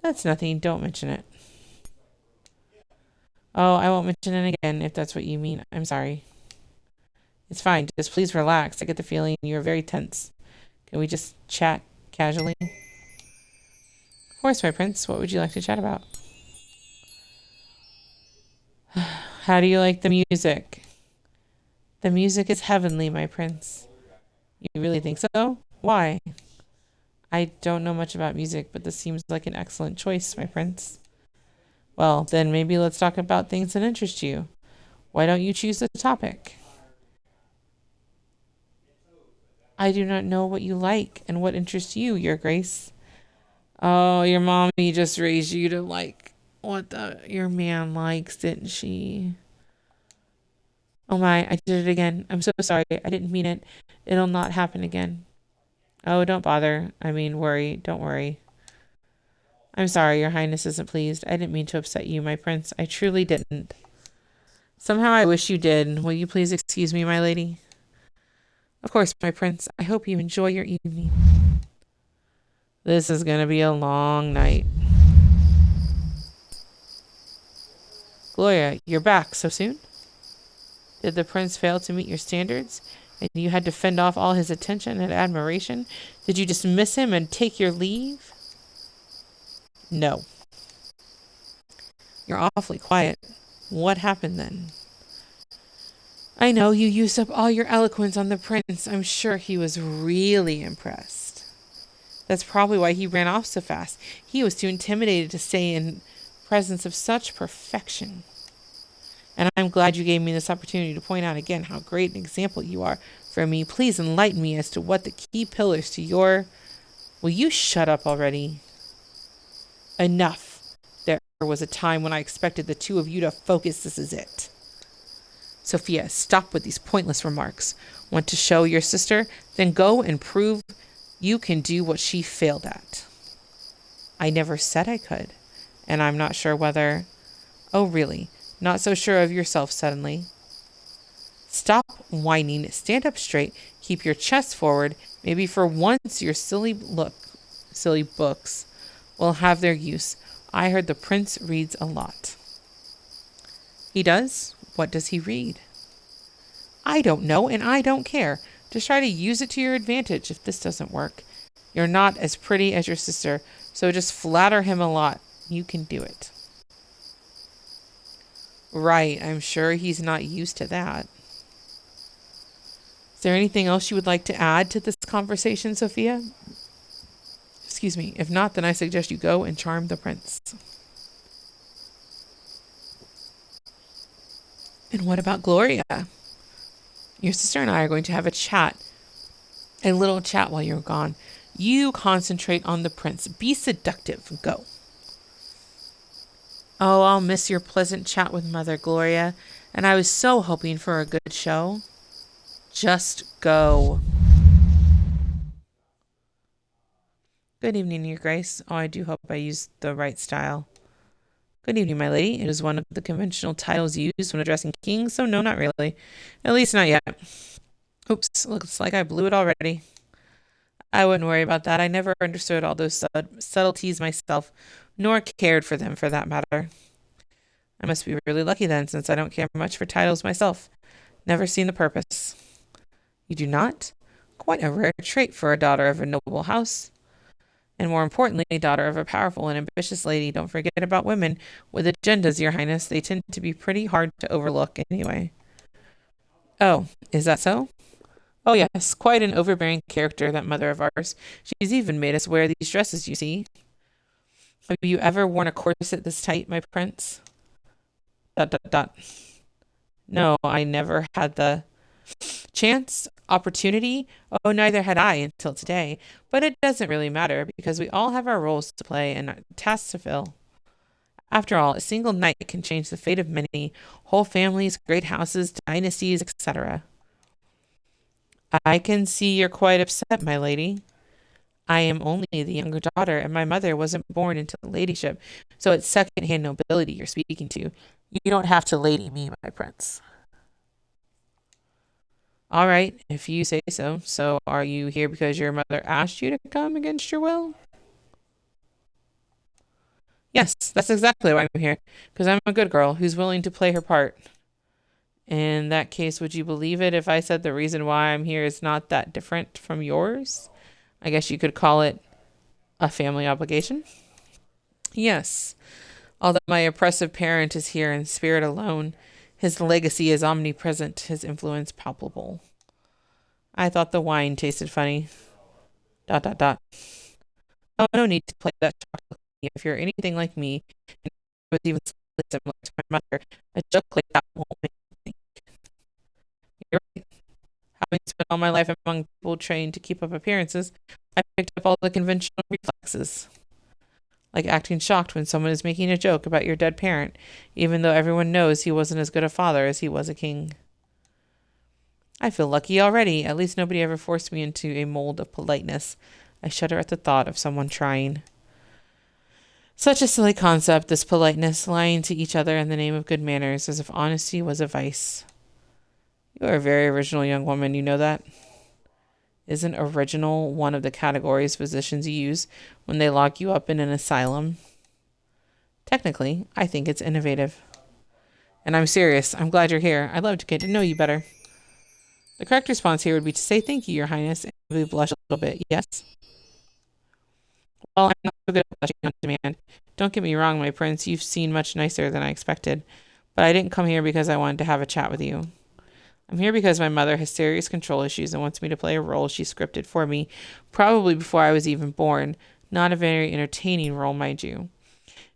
That's nothing. Don't mention it. Oh, I won't mention it again if that's what you mean. I'm sorry. It's fine. Just please relax. I get the feeling you're very tense. Can we just chat casually? Of course, my prince. What would you like to chat about? How do you like the music? The music is heavenly, my prince. You really think so? Why? I don't know much about music, but this seems like an excellent choice, my prince. Well, then maybe let's talk about things that interest you. Why don't you choose the topic? I do not know what you like and what interests you, your grace. Oh, your mommy just raised you to like what your man likes, didn't she? Oh my, I did it again. I'm so sorry. I didn't mean it. It'll not happen again. Oh, don't bother. I mean, worry. Don't worry. I'm sorry, your highness isn't pleased. I didn't mean to upset you, my prince. I truly didn't. Somehow I wish you did. Will you please excuse me, my lady? Of course, my prince. I hope you enjoy your evening. This is going to be a long night. Gloria, you're back so soon? Did the prince fail to meet your standards? And you had to fend off all his attention and admiration? Did you dismiss him and take your leave? No. You're awfully quiet. What happened then? I know you used up all your eloquence on the prince. I'm sure he was really impressed. That's probably why he ran off so fast. He was too intimidated to stay in presence of such perfection. And I'm glad you gave me this opportunity to point out again how great an example you are for me. Please enlighten me as to what the key pillars to your... Will you shut up already? Enough. There was a time when I expected the two of you to focus. This is it. Sophia, stop with these pointless remarks. Want to show your sister? Then go and prove you can do what she failed at. I never said I could. And I'm not sure whether... Oh, really? Not so sure of yourself suddenly? Stop whining. Stand up straight. Keep your chest forward. Maybe for once your silly books will have their use. I heard the prince reads a lot. He does? What does he read? I don't know, and I don't care. Just try to use it to your advantage if this doesn't work. You're not as pretty as your sister, so just flatter him a lot. You can do it. Right, I'm sure he's not used to that. Is there anything else you would like to add to this conversation, Sophia? Excuse me. If not, then I suggest you go and charm the prince. And what about Gloria? Your sister and I are going to have a little chat while you're gone. You concentrate on the prince. Be seductive. Go. Oh, I'll miss your pleasant chat with Mother, Gloria, and I was so hoping for a good show. Just go. Good evening, Your Grace. Oh, I do hope I used the right style. Good evening, my lady. It is one of the conventional titles used when addressing kings, so no, not really. At least not yet. Oops, looks like I blew it already. I wouldn't worry about that. I never understood all those subtleties myself, nor cared for them for that matter. I must be really lucky then, since I don't care much for titles myself. Never seen the purpose. You do not? Quite a rare trait for a daughter of a noble house. And more importantly, a daughter of a powerful and ambitious lady. Don't forget about women with agendas, Your Highness. They tend to be pretty hard to overlook anyway. Oh, is that so? Oh yes, quite an overbearing character, that mother of ours. She's even made us wear these dresses, you see. Have you ever worn a corset this tight, my prince? ... No, I never had the chance, opportunity. Oh, neither had I until today. But it doesn't really matter, because we all have our roles to play and tasks to fill. After all, a single night can change the fate of many, whole families, great houses, dynasties, etc. I can see you're quite upset, my lady. I am only the younger daughter, and my mother wasn't born into ladyship, so it's second-hand nobility you're speaking to. You don't have to lady me, my prince. All right, if you say so. So are you here because your mother asked you to come against your will? Yes, that's exactly why I'm here, because I'm a good girl who's willing to play her part. In that case, would you believe it if I said the reason why I'm here is not that different from yours? I guess you could call it a family obligation. Yes, although my oppressive parent is here in spirit alone, his legacy is omnipresent, his influence palpable. I thought the wine tasted funny. ... Oh, no need to play that chocolate. If you're anything like me, and was even slightly similar to my mother, a joke like that won't make me think. You're right. Having spent all my life among people trained to keep up appearances, I picked up all the conventional reflexes. Like acting shocked when someone is making a joke about your dead parent, even though everyone knows he wasn't as good a father as he was a king. I feel lucky already. At least nobody ever forced me into a mold of politeness. I shudder at the thought of someone trying. Such a silly concept, this politeness, lying to each other in the name of good manners, as if honesty was a vice. You are a very original young woman, you know that? Isn't original one of the categories physicians use when they lock you up in an asylum? Technically, I think it's innovative. And I'm serious. I'm glad you're here. I'd love to get to know you better. The correct response here would be to say thank you, Your Highness, and we blush a little bit. Yes? Well, I'm not so good at blushing on demand. Don't get me wrong, my prince, you've seen much nicer than I expected. But I didn't come here because I wanted to have a chat with you. I'm here because my mother has serious control issues and wants me to play a role she scripted for me, probably before I was even born. Not a very entertaining role, mind you.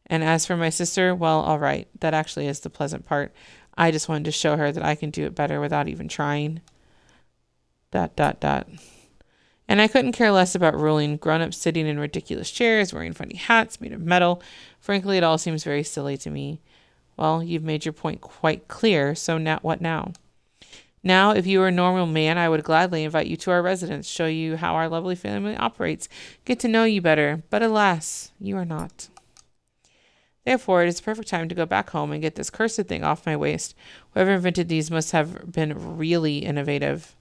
And as for my sister, well, all right. That actually is the pleasant part. I just wanted to show her that I can do it better without even trying. ... And I couldn't care less about ruling grown-ups sitting in ridiculous chairs, wearing funny hats made of metal. Frankly, it all seems very silly to me. Well, you've made your point quite clear, so now what now? Now, if you were a normal man, I would gladly invite you to our residence, show you how our lovely family operates, get to know you better. But alas, you are not. Therefore, it is the perfect time to go back home and get this cursed thing off my waist. Whoever invented these must have been really innovative.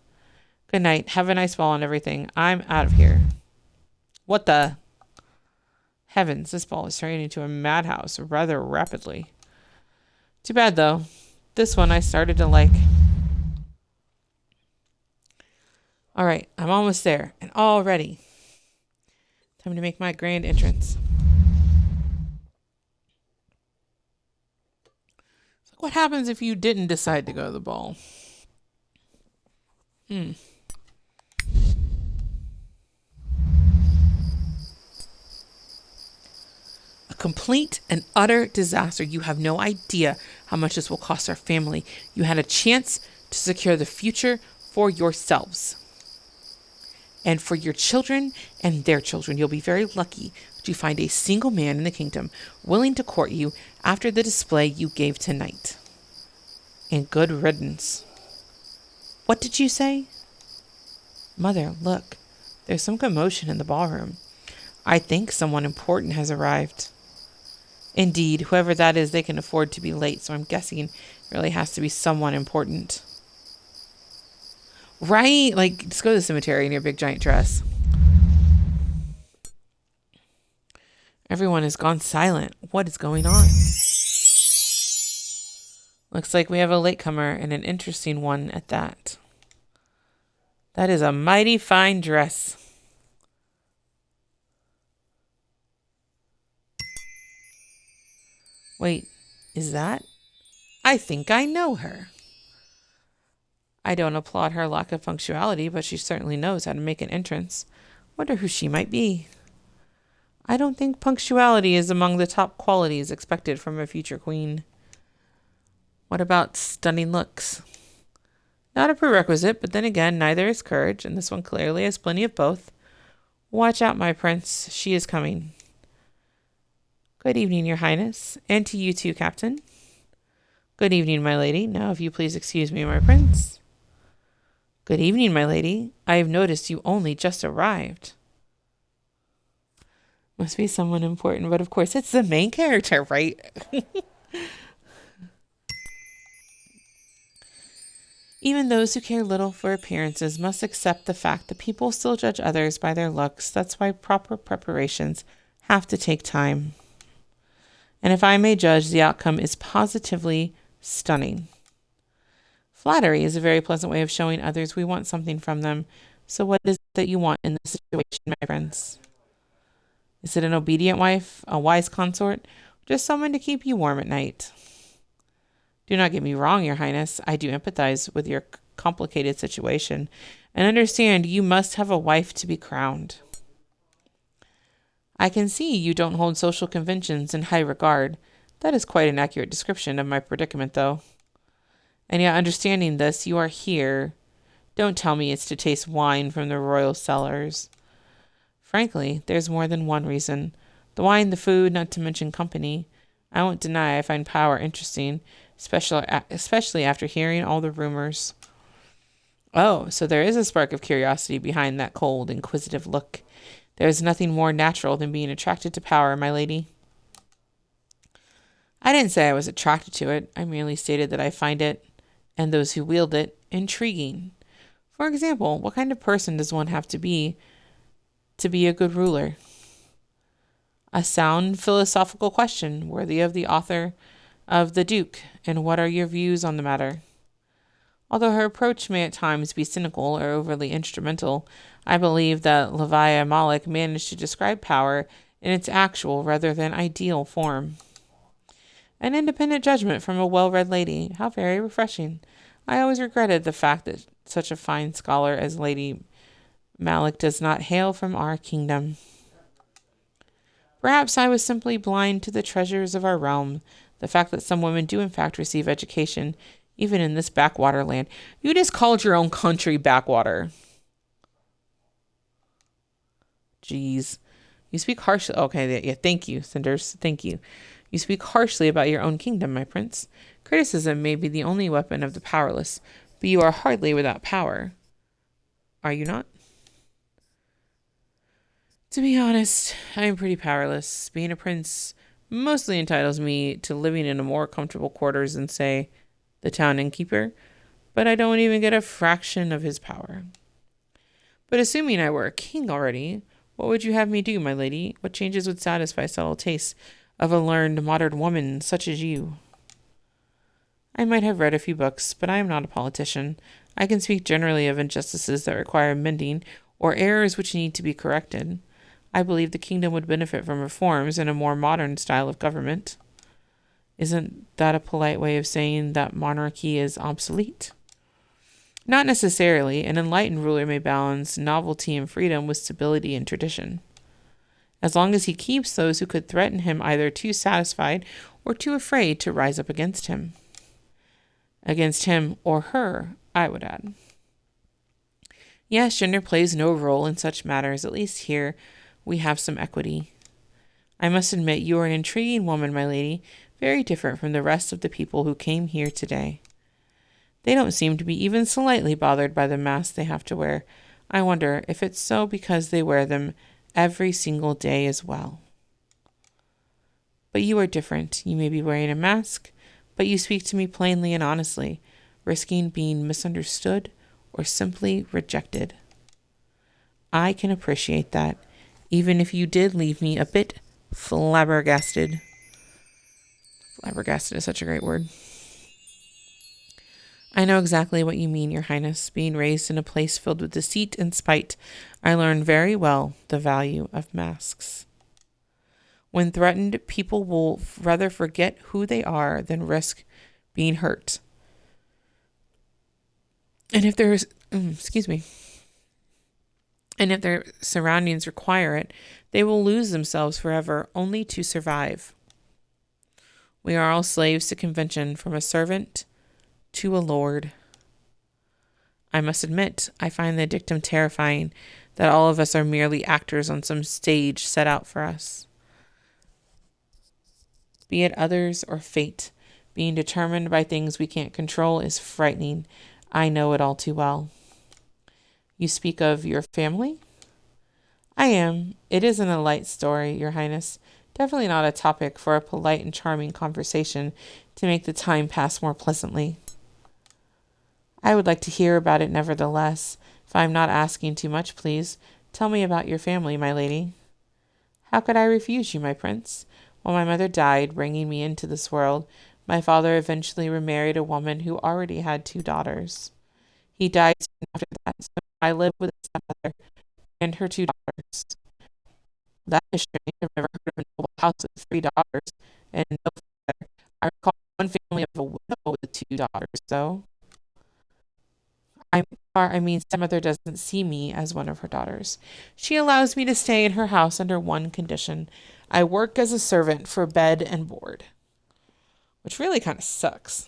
Good night. Have a nice ball and everything. I'm out of here. What the? Heavens, this ball is turning into a madhouse rather rapidly. Too bad, though. This one I started to like. All right, I'm almost there, and all ready. Time to make my grand entrance. So what happens if you didn't decide to go to the ball? A complete and utter disaster. You have no idea how much this will cost our family. You had a chance to secure the future for yourselves and for your children and their children. You'll be very lucky to find a single man in the kingdom willing to court you after the display you gave tonight. And good riddance. What did you say? Mother, look. There's some commotion in the ballroom. I think someone important has arrived. Indeed, whoever that is, they can afford to be late, so I'm guessing it really has to be someone important. Right? Like, just go to the cemetery in your big giant dress. Everyone has gone silent. What is going on? Looks like we have a latecomer, and an interesting one at that. That is a mighty fine dress. Wait, is that? I think I know her. I don't applaud her lack of punctuality, but she certainly knows how to make an entrance. Wonder who she might be. I don't think punctuality is among the top qualities expected from a future queen. What about stunning looks? Not a prerequisite, but then again, neither is courage, and this one clearly has plenty of both. Watch out, my prince. She is coming. Good evening, your highness, and to you too, captain. Good evening, my lady. Now, if you please excuse me, my prince. Good evening, my lady. I have noticed you only just arrived. Must be someone important, but of course it's the main character, right? Even those who care little for appearances must accept the fact that people still judge others by their looks. That's why proper preparations have to take time. And if I may judge, the outcome is positively stunning. Flattery is a very pleasant way of showing others we want something from them. So what is it that you want in this situation, my friends? Is it an obedient wife, a wise consort, just someone to keep you warm at night? Do not get me wrong, your highness. I do empathize with your complicated situation and understand you must have a wife to be crowned. I can see you don't hold social conventions in high regard. That is quite an accurate description of my predicament, though. And yet, understanding this, you are here. Don't tell me it's to taste wine from the royal cellars. Frankly, there's more than one reason. The wine, the food, not to mention company. I won't deny I find power interesting, especially after hearing all the rumors. Oh, so there is a spark of curiosity behind that cold, inquisitive look. There is nothing more natural than being attracted to power, my lady. I didn't say I was attracted to it. I merely stated that I find it, and those who wield it, intriguing. For example, what kind of person does one have to be a good ruler? A sound philosophical question worthy of the author of The Duke, and what are your views on the matter? Although her approach may at times be cynical or overly instrumental, I believe that Levi Malik managed to describe power in its actual rather than ideal form. An independent judgment from a well-read lady. How very refreshing. I always regretted the fact that such a fine scholar as Lady Malik does not hail from our kingdom. Perhaps I was simply blind to the treasures of our realm, the fact that some women do in fact receive education, even in this backwater land. You just called your own country backwater. Jeez. You speak harshly. Okay, yeah, thank you, Cinders. Thank you. You speak harshly about your own kingdom, my prince. Criticism may be the only weapon of the powerless, but you are hardly without power. Are you not? To be honest, I am pretty powerless. Being a prince mostly entitles me to living in a more comfortable quarters than, say, the town innkeeper, but I don't even get a fraction of his power. But assuming I were a king already, what would you have me do, my lady? What changes would satisfy subtle tastes of a learned modern woman such as you? I might have read a few books, but I am not a politician. I can speak generally of injustices that require mending or errors which need to be corrected. I believe the kingdom would benefit from reforms in a more modern style of government. Isn't that a polite way of saying that monarchy is obsolete? Not necessarily. An enlightened ruler may balance novelty and freedom with stability and tradition, as long as he keeps those who could threaten him either too satisfied or too afraid to rise up against him. Against him or her, I would add. Yes, gender plays no role in such matters. At least here we have some equity. I must admit you are an intriguing woman, my lady, very different from the rest of the people who came here today. They don't seem to be even slightly bothered by the masks they have to wear. I wonder if it's so because they wear them every single day as well. But you are different. You may be wearing a mask, but you speak to me plainly and honestly, risking being misunderstood or simply rejected. I can appreciate that, even if you did leave me a bit flabbergasted. Flabbergasted is such a great word. I know exactly what you mean, Your Highness. Being raised in a place filled with deceit and spite, I learned very well the value of masks. When threatened, people will rather forget who they are than risk being hurt. And if there's, and if their surroundings require it, they will lose themselves forever only to survive. We are all slaves to convention, from a servant to a lord. I must admit, I find the dictum terrifying, that all of us are merely actors on some stage set out for us. Be it others or fate, being determined by things we can't control is frightening. I know it all too well. You speak of your family? I am. It isn't a light story, Your Highness. Definitely not a topic for a polite and charming conversation to make the time pass more pleasantly. I would like to hear about it nevertheless. If I am not asking too much, please, tell me about your family, my lady. How could I refuse you, my prince? When my mother died, bringing me into this world, my father eventually remarried a woman who already had 2 daughters. He died soon after that, so I lived with his stepmother and her 2 daughters. That is strange. I've never heard of a noble house with 3 daughters and no father. I recall one family of a widow with 2 daughters, though. I mean, stepmother doesn't see me as one of her daughters. She allows me to stay in her house under one condition. I work as a servant for bed and board, which really kind of sucks.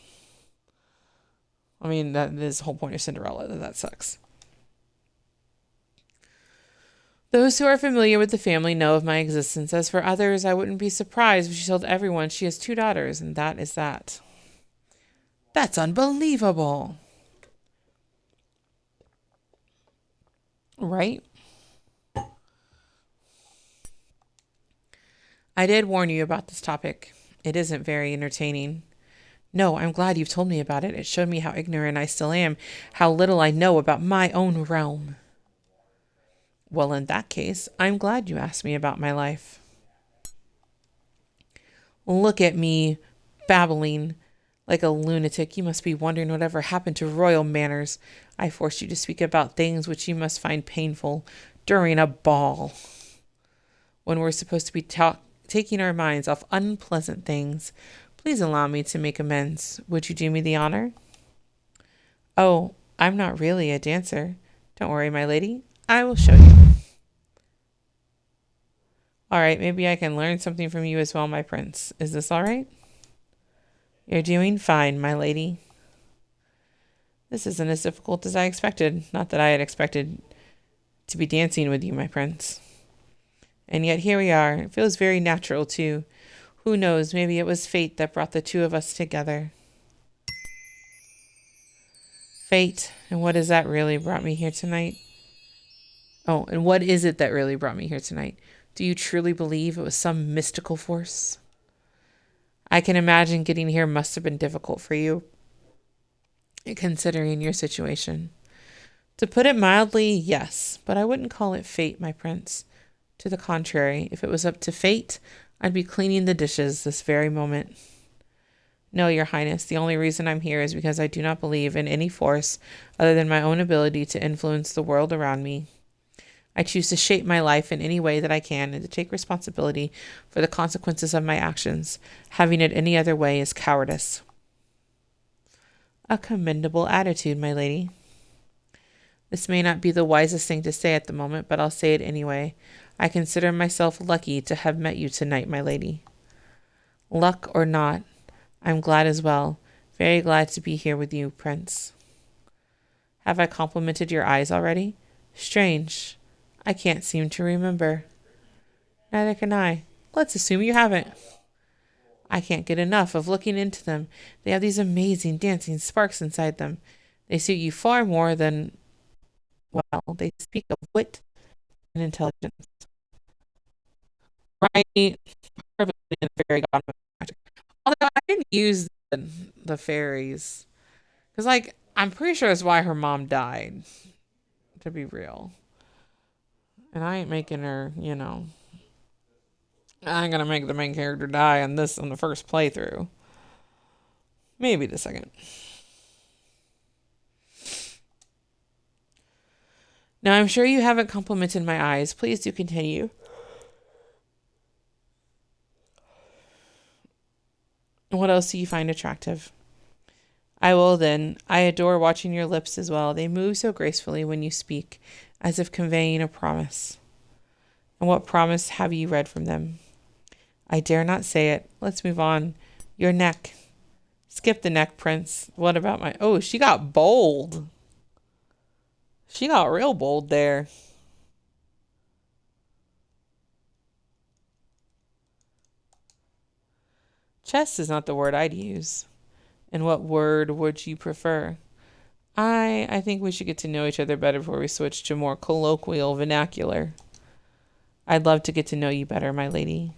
I mean, that is the whole point of Cinderella, that sucks. Those who are familiar with the family know of my existence. As for others, I wouldn't be surprised if she told everyone she has 2 daughters, and that is that. That's unbelievable. Right? I did warn you about this topic. It isn't very entertaining. No, I'm glad you've told me about it. It showed me how ignorant I still am, how little I know about my own realm. Well, in that case, I'm glad you asked me about my life. Look at me, babbling like a lunatic. You must be wondering whatever happened to royal manners. I forced you to speak about things which you must find painful during a ball. when we're supposed to be taking our minds off unpleasant things. Please allow me to make amends. Would you do me the honor? Oh, I'm not really a dancer. Don't worry, my lady. I will show you. All right, maybe I can learn something from you as well, my prince. Is this all right? You're doing fine, my lady. This isn't as difficult as I expected. Not that I had expected to be dancing with you, my prince. And yet here we are. It feels very natural, too. Who knows, maybe it was fate that brought the two of us together. Fate. And what has that really brought me here tonight? Oh, and what is it that really brought me here tonight? Do you truly believe it was some mystical force? I can imagine getting here must have been difficult for you, considering your situation. To put it mildly, yes, but I wouldn't call it fate, my prince. To the contrary, if it was up to fate, I'd be cleaning the dishes this very moment. No, your highness, the only reason I'm here is because I do not believe in any force other than my own ability to influence the world around me. I choose to shape my life in any way that I can and to take responsibility for the consequences of my actions. Having it any other way is cowardice. A commendable attitude, my lady. This may not be the wisest thing to say at the moment, but I'll say it anyway. I consider myself lucky to have met you tonight, my lady. Luck or not, I'm glad as well. Very glad to be here with you, Prince. Have I complimented your eyes already? Strange. I can't seem to remember. Neither can I. Let's assume you haven't. I can't get enough of looking into them. They have these amazing dancing sparks inside them. They suit you far more than, well, they speak of wit and intelligence. Right? Perfectly in the fairy godmother. Although I didn't use the fairies. Because, like, I'm pretty sure that's why her mom died. To be real. And I ain't making her, I ain't gonna make the main character die on the first playthrough. Maybe the second. Now, I'm sure you haven't complimented my eyes. Please do continue. What else do you find attractive? I will then. I adore watching your lips as well. They move so gracefully when you speak, as if conveying a promise. And what promise have you read from them? I dare not say it. Let's move on. Your neck. Skip the neck, Prince. What about my... Oh, she got bold. She got real bold there. Chest is not the word I'd use. And what word would you prefer? I think we should get to know each other better before we switch to more colloquial vernacular. I'd love to get to know you better, my lady.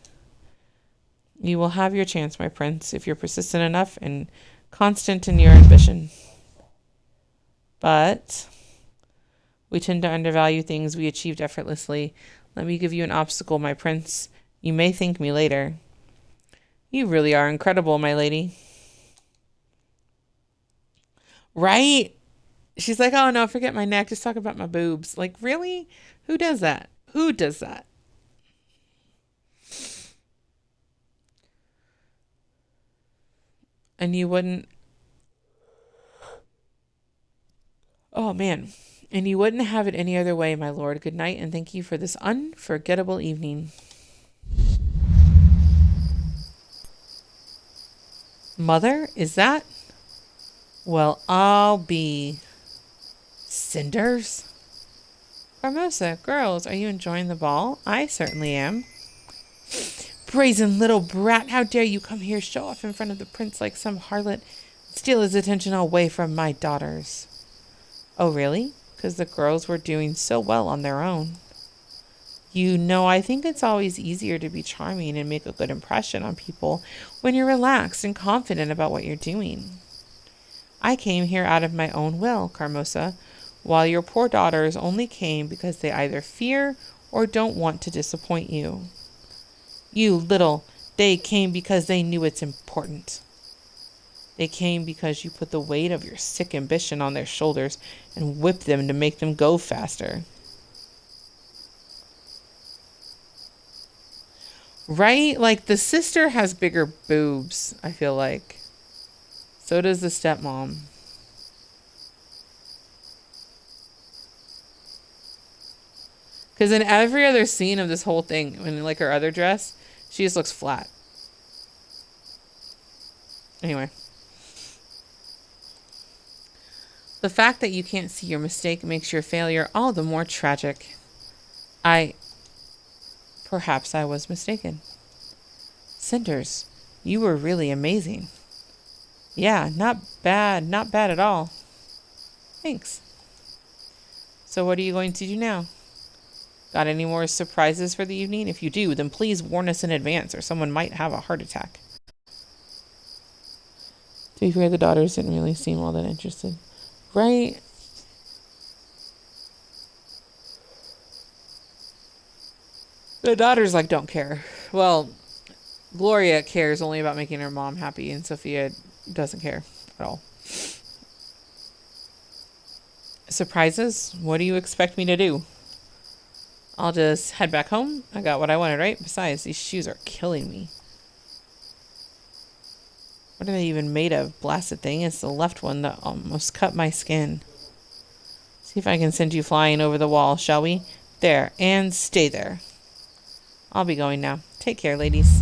You will have your chance, my prince, if you're persistent enough and constant in your ambition. But we tend to undervalue things we achieved effortlessly. Let me give you an obstacle, my prince. You may thank me later. You really are incredible, my lady. Right? She's like, oh, no, forget my neck. Just talk about my boobs. Like, really? Who does that? Who does that? And you wouldn't... Oh, man. And you wouldn't have it any other way, my lord. Good night, and thank you for this unforgettable evening. Mother, is that? Well, I'll be... Cinders? Formosa, girls, are you enjoying the ball? I certainly am. Brazen little brat, how dare you come here, show off in front of the prince like some harlot, steal his attention away from my daughters. Oh, really? Because the girls were doing so well on their own. You know, I think it's always easier to be charming and make a good impression on people when you're relaxed and confident about what you're doing. I came here out of my own will, Carmosa, while your poor daughters only came because they either fear or don't want to disappoint you. They came because they knew it's important. They came because you put the weight of your sick ambition on their shoulders and whipped them to make them go faster. Right? Like the sister has bigger boobs, I feel like. So does the stepmom. Because in every other scene of this whole thing, when like her other dress, she just looks flat. Anyway, the fact that you can't see your mistake makes your failure all the more tragic. I. Perhaps I was mistaken. Cinders, you were really amazing. Yeah, not bad at all. Thanks. So, what are you going to do now? Got any more surprises for the evening? If you do, then please warn us in advance, or someone might have a heart attack. To be fair, the daughters didn't really seem all that interested. Right? The daughters, like, don't care. Well, Gloria cares only about making her mom happy, and Sophia doesn't care at all. Surprises? What do you expect me to do? I'll just head back home. I got what I wanted, right? Besides, these shoes are killing me. What are they even made of? Blasted thing. It's the left one that almost cut my skin. See if I can send you flying over the wall, shall we? There, and stay there. I'll be going now. Take care, ladies.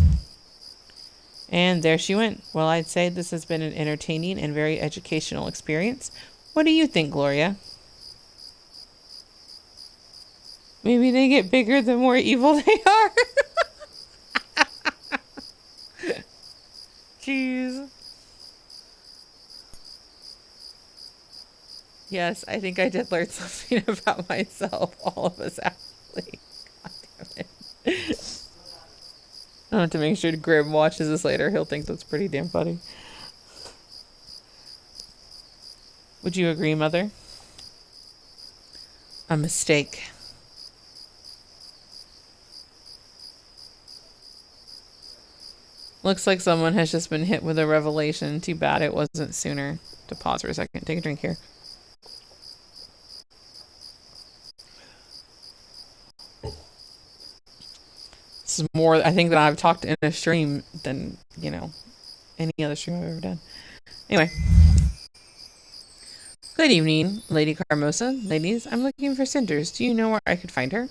And there she went. Well, I'd say this has been an entertaining and very educational experience. What do you think, Gloria? Maybe they get bigger the more evil they are. Jeez. Yes, I think I did learn something about myself. All of us, actually. God damn it. I'll have to make sure Grim watches this later. He'll think that's pretty damn funny. Would you agree, Mother? A mistake. Looks like someone has just been hit with a revelation. Too bad it wasn't sooner. To pause for a second. Take a drink here. This is more, I think, that I've talked in a stream than, any other stream I've ever done. Anyway. Good evening, Lady Carmosa. Ladies, I'm looking for Cinders. Do you know where I could find her? ...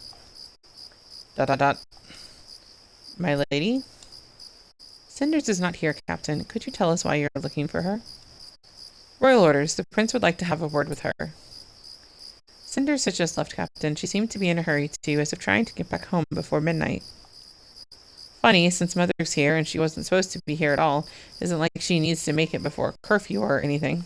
My lady? Cinders is not here, Captain. Could you tell us why you're looking for her? Royal orders. The prince would like to have a word with her. Cinders has just left, Captain. She seemed to be in a hurry, too, as if trying to get back home before midnight. Funny, since Mother's here and she wasn't supposed to be here at all. Isn't like she needs to make it before curfew or anything.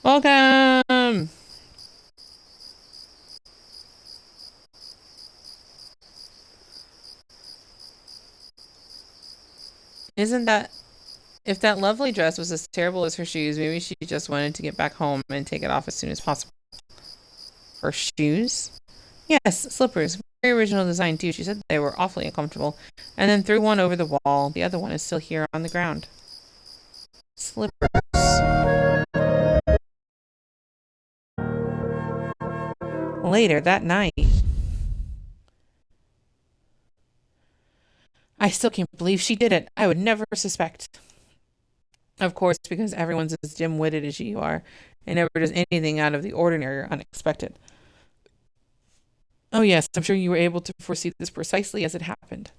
Welcome! Isn't that... If that lovely dress was as terrible as her shoes, maybe she just wanted to get back home and take it off as soon as possible. Her shoes? Yes, slippers. Very original design, too. She said they were awfully uncomfortable, and then threw one over the wall. The other one is still here on the ground. Slippers. Later that night... I still can't believe she did it. I would never suspect. Of course, because everyone's as dim-witted as you are, and never does anything out of the ordinary or unexpected. Oh yes, I'm sure you were able to foresee this precisely as it happened.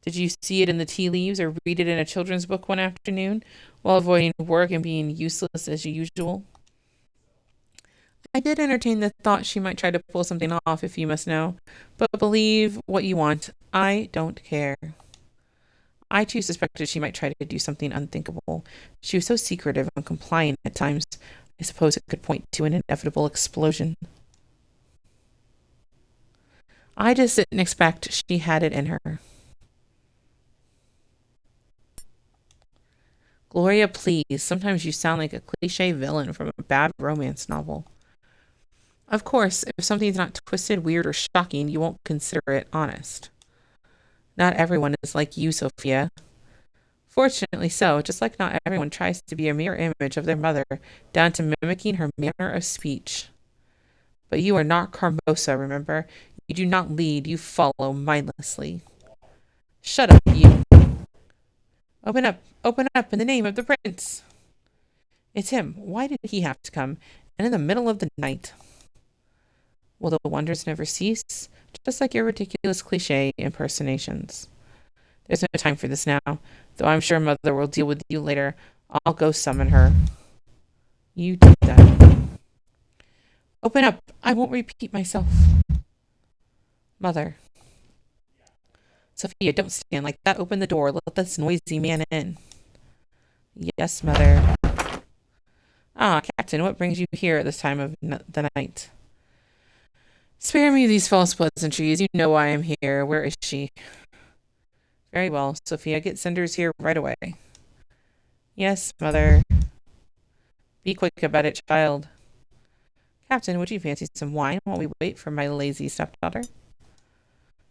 Did you see it in the tea leaves or read it in a children's book one afternoon, while avoiding work and being useless as usual? I did entertain the thought she might try to pull something off, if you must know, but believe what you want. I don't care. I too suspected she might try to do something unthinkable. She was so secretive and compliant at times. I suppose it could point to an inevitable explosion. I just didn't expect she had it in her. Gloria, please. Sometimes you sound like a cliche villain from a bad romance novel. Of course, if something's not twisted, weird, or shocking, you won't consider it honest. Not everyone is like you, Sophia. Fortunately so, just like not everyone tries to be a mirror image of their mother, down to mimicking her manner of speech. But you are not Carmosa, remember? You do not lead, you follow mindlessly. Shut up, you. Open up in the name of the prince. It's him. Why did he have to come? And in the middle of the night. Will the wonders never cease? Just like your ridiculous cliche impersonations. There's no time for this now, though I'm sure Mother will deal with you later. I'll go summon her. You do that. Open up. I won't repeat myself. Mother. Sophia, don't stand like that. Open the door. Let this noisy man in. Yes, Mother. Ah, Captain, what brings you here at this time of the night? Spare me these false pleasantries. You know why I'm here. Where is she? Very well, Sophia. Get Cinders here right away. Yes, Mother. Be quick about it, child. Captain, would you fancy some wine while we wait for my lazy stepdaughter?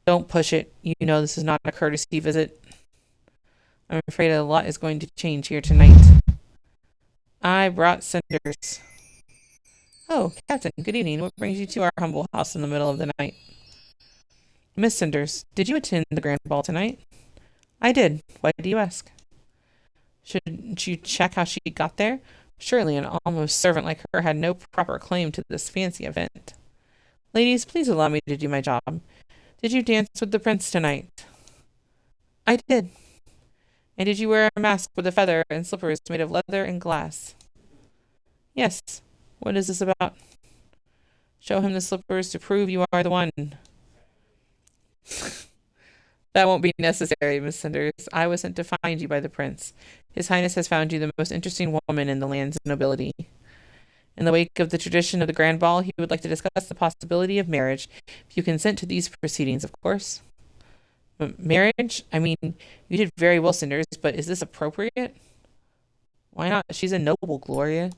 Don't push it. You know this is not a courtesy visit. I'm afraid a lot is going to change here tonight. I brought Cinders. Oh, Captain, good evening. What brings you to our humble house in the middle of the night? Miss Cinders, did you attend the grand ball tonight? I did. Why do you ask? Shouldn't you check how she got there? Surely an almost servant like her had no proper claim to this fancy event. Ladies, please allow me to do my job. Did you dance with the prince tonight? I did. And did you wear a mask with a feather and slippers made of leather and glass? Yes. What is this about? Show him the slippers to prove you are the one. That won't be necessary, Miss Cinders. I was sent to find you by the prince. His Highness has found you the most interesting woman in the land's nobility. In the wake of the tradition of the grand ball, he would like to discuss the possibility of marriage, if you consent to these proceedings, of course. Marriage? I mean, you did very well, Cinders, but is this appropriate? Why not? She's a noble, Gloria.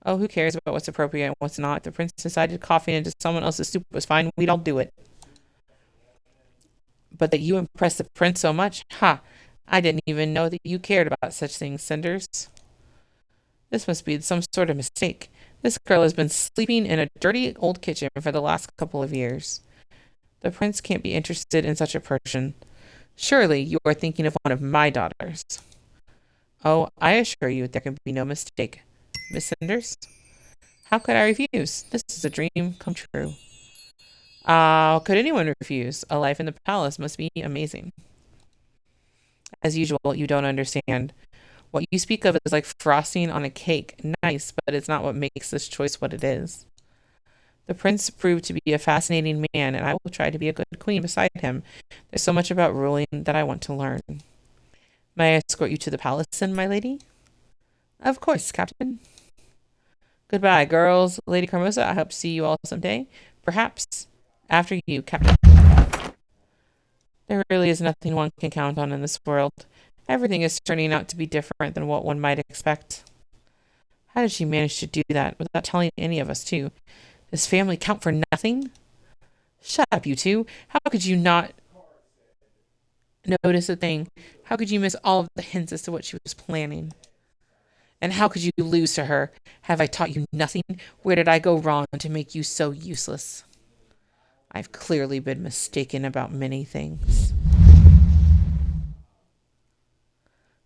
Oh, who cares about what's appropriate and what's not? If the prince decided coughing into someone else's soup was fine, we'd all do it. But that you impressed the prince so much? Ha! I didn't even know that you cared about such things, Cinders. This must be some sort of mistake. This girl has been sleeping in a dirty old kitchen for the last couple of years. The prince can't be interested in such a person. Surely you are thinking of one of my daughters. Oh, I assure you there can be no mistake. Miss Cinders? How could I refuse? This is a dream come true. How could anyone refuse? A life in the palace must be amazing. As usual, you don't understand. What you speak of is like frosting on a cake. Nice, but it's not what makes this choice what it is. The prince proved to be a fascinating man, and I will try to be a good queen beside him. There's so much about ruling that I want to learn. May I escort you to the palace, then, my lady? Of course, Captain. Goodbye, girls. Lady Carmosa, I hope to see you all someday. Perhaps after you, Captain. There really is nothing one can count on in this world. Everything is turning out to be different than what one might expect. How did she manage to do that without telling any of us, too? Does family count for nothing? Shut up, you two. How could you not notice a thing? How could you miss all of the hints as to what she was planning? And how could you lose to her? Have I taught you nothing? Where did I go wrong to make you so useless? I've clearly been mistaken about many things.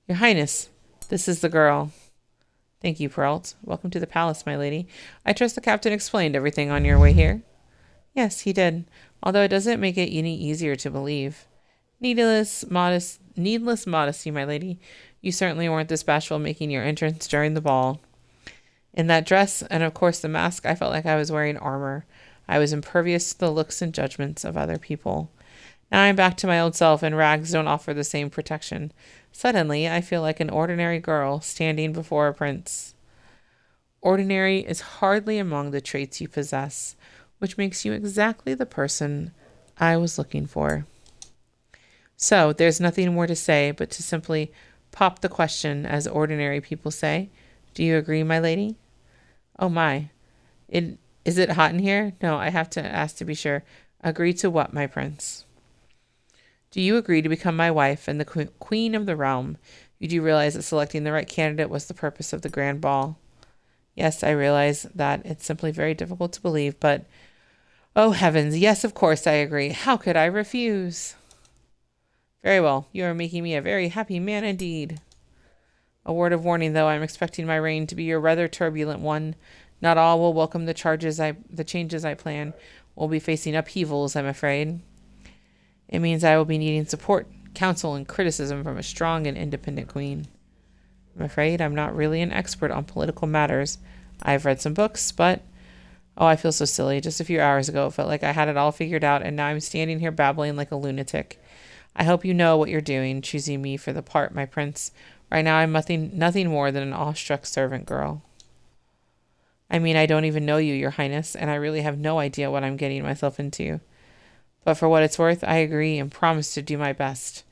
Your Highness, this is the girl. Thank you, Peralt. Welcome to the palace, my lady. I trust the captain explained everything on your way here. Yes, he did, although it doesn't make it any easier to believe. Needless modesty, my lady. You certainly weren't this bashful making your entrance during the ball. In that dress, and of course the mask, I felt like I was wearing armor. I was impervious to the looks and judgments of other people. Now I'm back to my old self, and rags don't offer the same protection. Suddenly, I feel like an ordinary girl standing before a prince. Ordinary is hardly among the traits you possess, which makes you exactly the person I was looking for. So, there's nothing more to say but to simply pop the question, as ordinary people say. Do you agree, my lady? Oh my. Is it hot in here? No, I have to ask to be sure. Agree to what, my prince? Do you agree to become my wife and the queen of the realm? You do realize that selecting the right candidate was the purpose of the grand ball. Yes, I realize that it's simply very difficult to believe, but oh heavens, yes, of course I agree. How could I refuse? Very well, you are making me a very happy man indeed. A word of warning, though, I'm expecting my reign to be a rather turbulent one. Not all will welcome the changes I plan. We'll be facing upheavals, I'm afraid. It means I will be needing support, counsel, and criticism from a strong and independent queen. I'm afraid I'm not really an expert on political matters. I've read some books, but oh, I feel so silly. Just a few hours ago, it felt like I had it all figured out, and now I'm standing here babbling like a lunatic. I hope you know what you're doing, choosing me for the part, my prince. Right now, I'm nothing more than an awestruck servant girl. I mean, I don't even know you, your highness, and I really have no idea what I'm getting myself into. But for what it's worth, I agree and promise to do my best.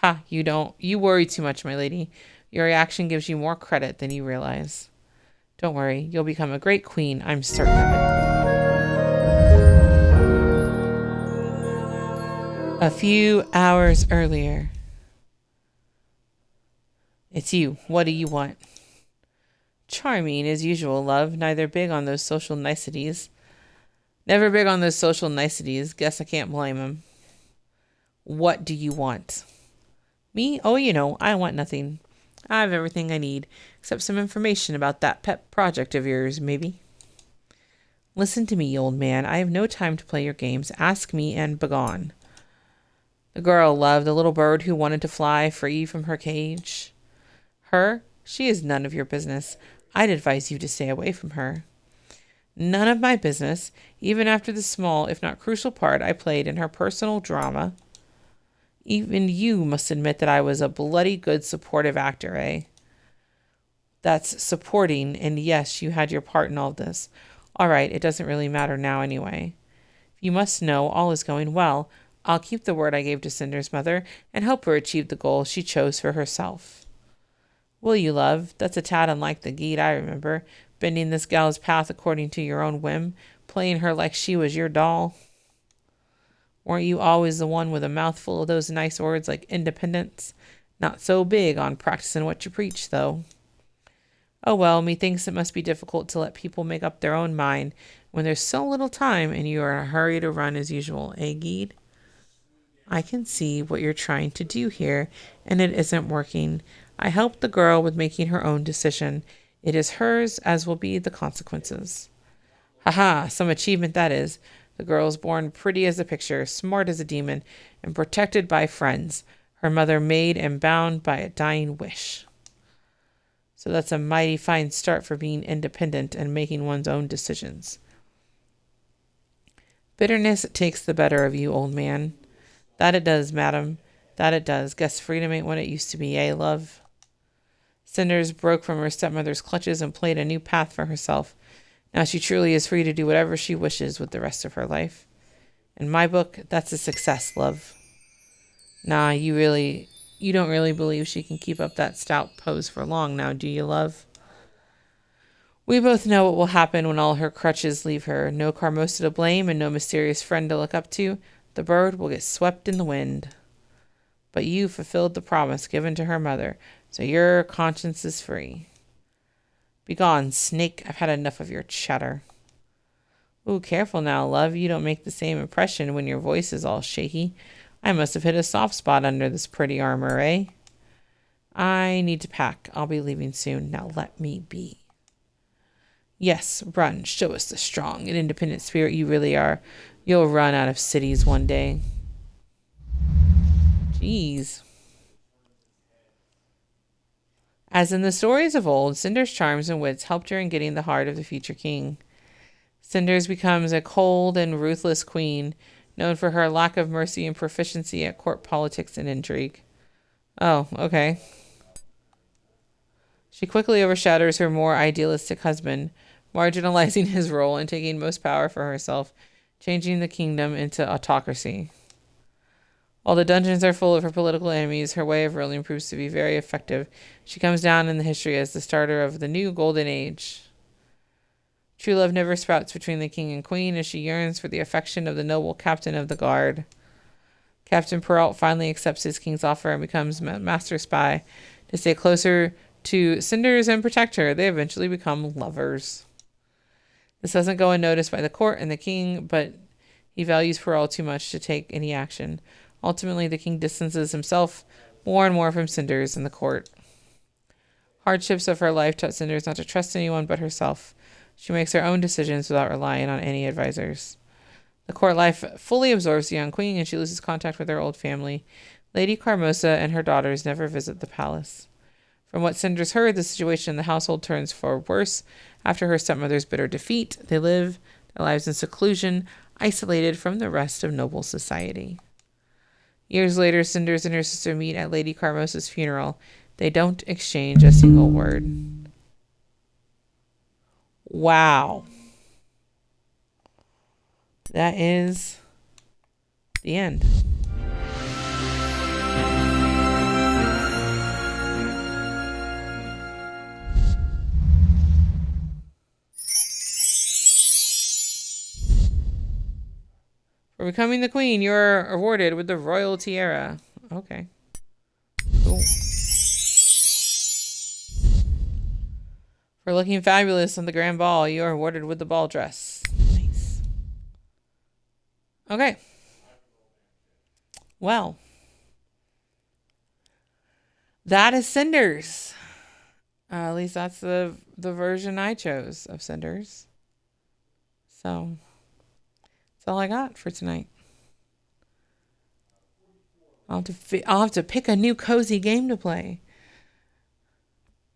Ha, you don't. You worry too much, my lady. Your reaction gives you more credit than you realize. Don't worry, you'll become a great queen, I'm certain of it. A few hours earlier. It's you. What do you want? Charming, as usual, love. Neither big on those social niceties. Never big on those social niceties. Guess I can't blame him. What do you want? Me? Oh, you know, I want nothing. I have everything I need, except some information about that pet project of yours, maybe. Listen to me, old man. I have no time to play your games. Ask me and begone. The girl loved the little bird who wanted to fly free from her cage. Her? She is none of your business. I'd advise you to stay away from her. None of my business, even after the small, if not crucial part I played in her personal drama. Even you must admit that I was a bloody good supportive actor, eh? That's supporting, and yes, you had your part in all this. All right, it doesn't really matter now anyway. You must know all is going well. I'll keep the word I gave to Cinder's mother and help her achieve the goal she chose for herself. Will you, love? That's a tad unlike the Gede I remember, bending this gal's path according to your own whim, playing her like she was your doll. Weren't you always the one with a mouthful of those nice words like independence? Not so big on practicing what you preach, though. Oh well, methinks it must be difficult to let people make up their own mind when there's so little time and you are in a hurry to run as usual, eh, Gede? I can see what you're trying to do here, and it isn't working. I helped the girl with making her own decision. It is hers, as will be the consequences. Ha! Some achievement that is. The girl's born pretty as a picture, smart as a demon, and protected by friends. Her mother made and bound by a dying wish. So that's a mighty fine start for being independent and making one's own decisions. Bitterness takes the better of you, old man. That it does, madam. That it does. Guess freedom ain't what it used to be, eh, love? Cinders broke from her stepmother's clutches and played a new path for herself. Now she truly is free to do whatever she wishes with the rest of her life. In my book, that's a success, love. Nah, you don't really believe she can keep up that stout pose for long now, do you, love? We both know what will happen when all her crutches leave her. No Carmosa to blame and no mysterious friend to look up to. The bird will get swept in the wind. But you fulfilled the promise given to her mother, so your conscience is free. Begone, snake. I've had enough of your chatter. Ooh, careful now, love. You don't make the same impression when your voice is all shaky. I must have hit a soft spot under this pretty armor, eh? I need to pack. I'll be leaving soon. Now let me be. Yes, run. Show us the strong and independent spirit you really are. You'll run out of cities one day. Jeez. As in the stories of old, Cinder's charms and wits helped her in getting the heart of the future king. Cinders becomes a cold and ruthless queen, known for her lack of mercy and proficiency at court politics and intrigue. Oh, okay. She quickly overshadows her more idealistic husband, marginalizing his role and taking most power for herself, changing the kingdom into autocracy. While the dungeons are full of her political enemies, her way of ruling proves to be very effective. She comes down in the history as the starter of the new golden age. True love never sprouts between the king and queen as she yearns for the affection of the noble captain of the guard. Captain Perrault finally accepts his king's offer and becomes master spy to stay closer to Cinders and protect her. They eventually become lovers. This doesn't go unnoticed by the court and the king, but he values Perrault too much to take any action. Ultimately, the king distances himself more and more from Cinders and the court. Hardships of her life taught Cinders not to trust anyone but herself. She makes her own decisions without relying on any advisors. The court life fully absorbs the young queen, and she loses contact with her old family. Lady Carmosa and her daughters never visit the palace. From what Cinders heard, the situation in the household turns for worse after her stepmother's bitter defeat. They live their lives in seclusion, isolated from the rest of noble society. Years later, Cinders and her sister meet at Lady Carmosa's funeral. They don't exchange a single word. Wow. That is the end. For becoming the queen, you're awarded with the royal tiara. Okay. Cool. For looking fabulous on the grand ball, you are awarded with the ball dress. Nice. Okay. Well, that is Cinders. At least that's the version I chose of Cinders. So that's all I got for tonight. I'll have to pick a new cozy game to play.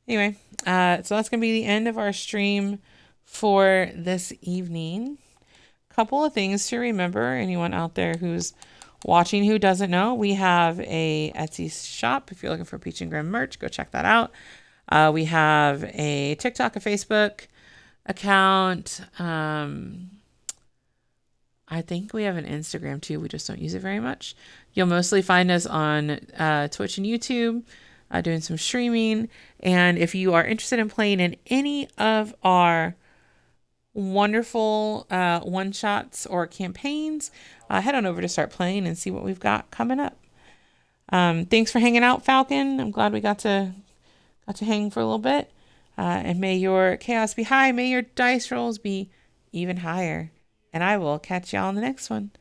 Anyway, so that's going to be the end of our stream for this evening. Couple of things to remember. Anyone out there who's watching who doesn't know, we have a Etsy shop. If you're looking for Peach and Grim merch, go check that out. We have a TikTok, a Facebook account. I think we have an Instagram too. We just don't use it very much. You'll mostly find us on Twitch and YouTube, doing some streaming. And if you are interested in playing in any of our wonderful one-shots or campaigns, head on over to Start Playing and see what we've got coming up. Thanks for hanging out, Falcon. I'm glad we got to hang for a little bit. And may your chaos be high. May your dice rolls be even higher. And I will catch y'all on the next one.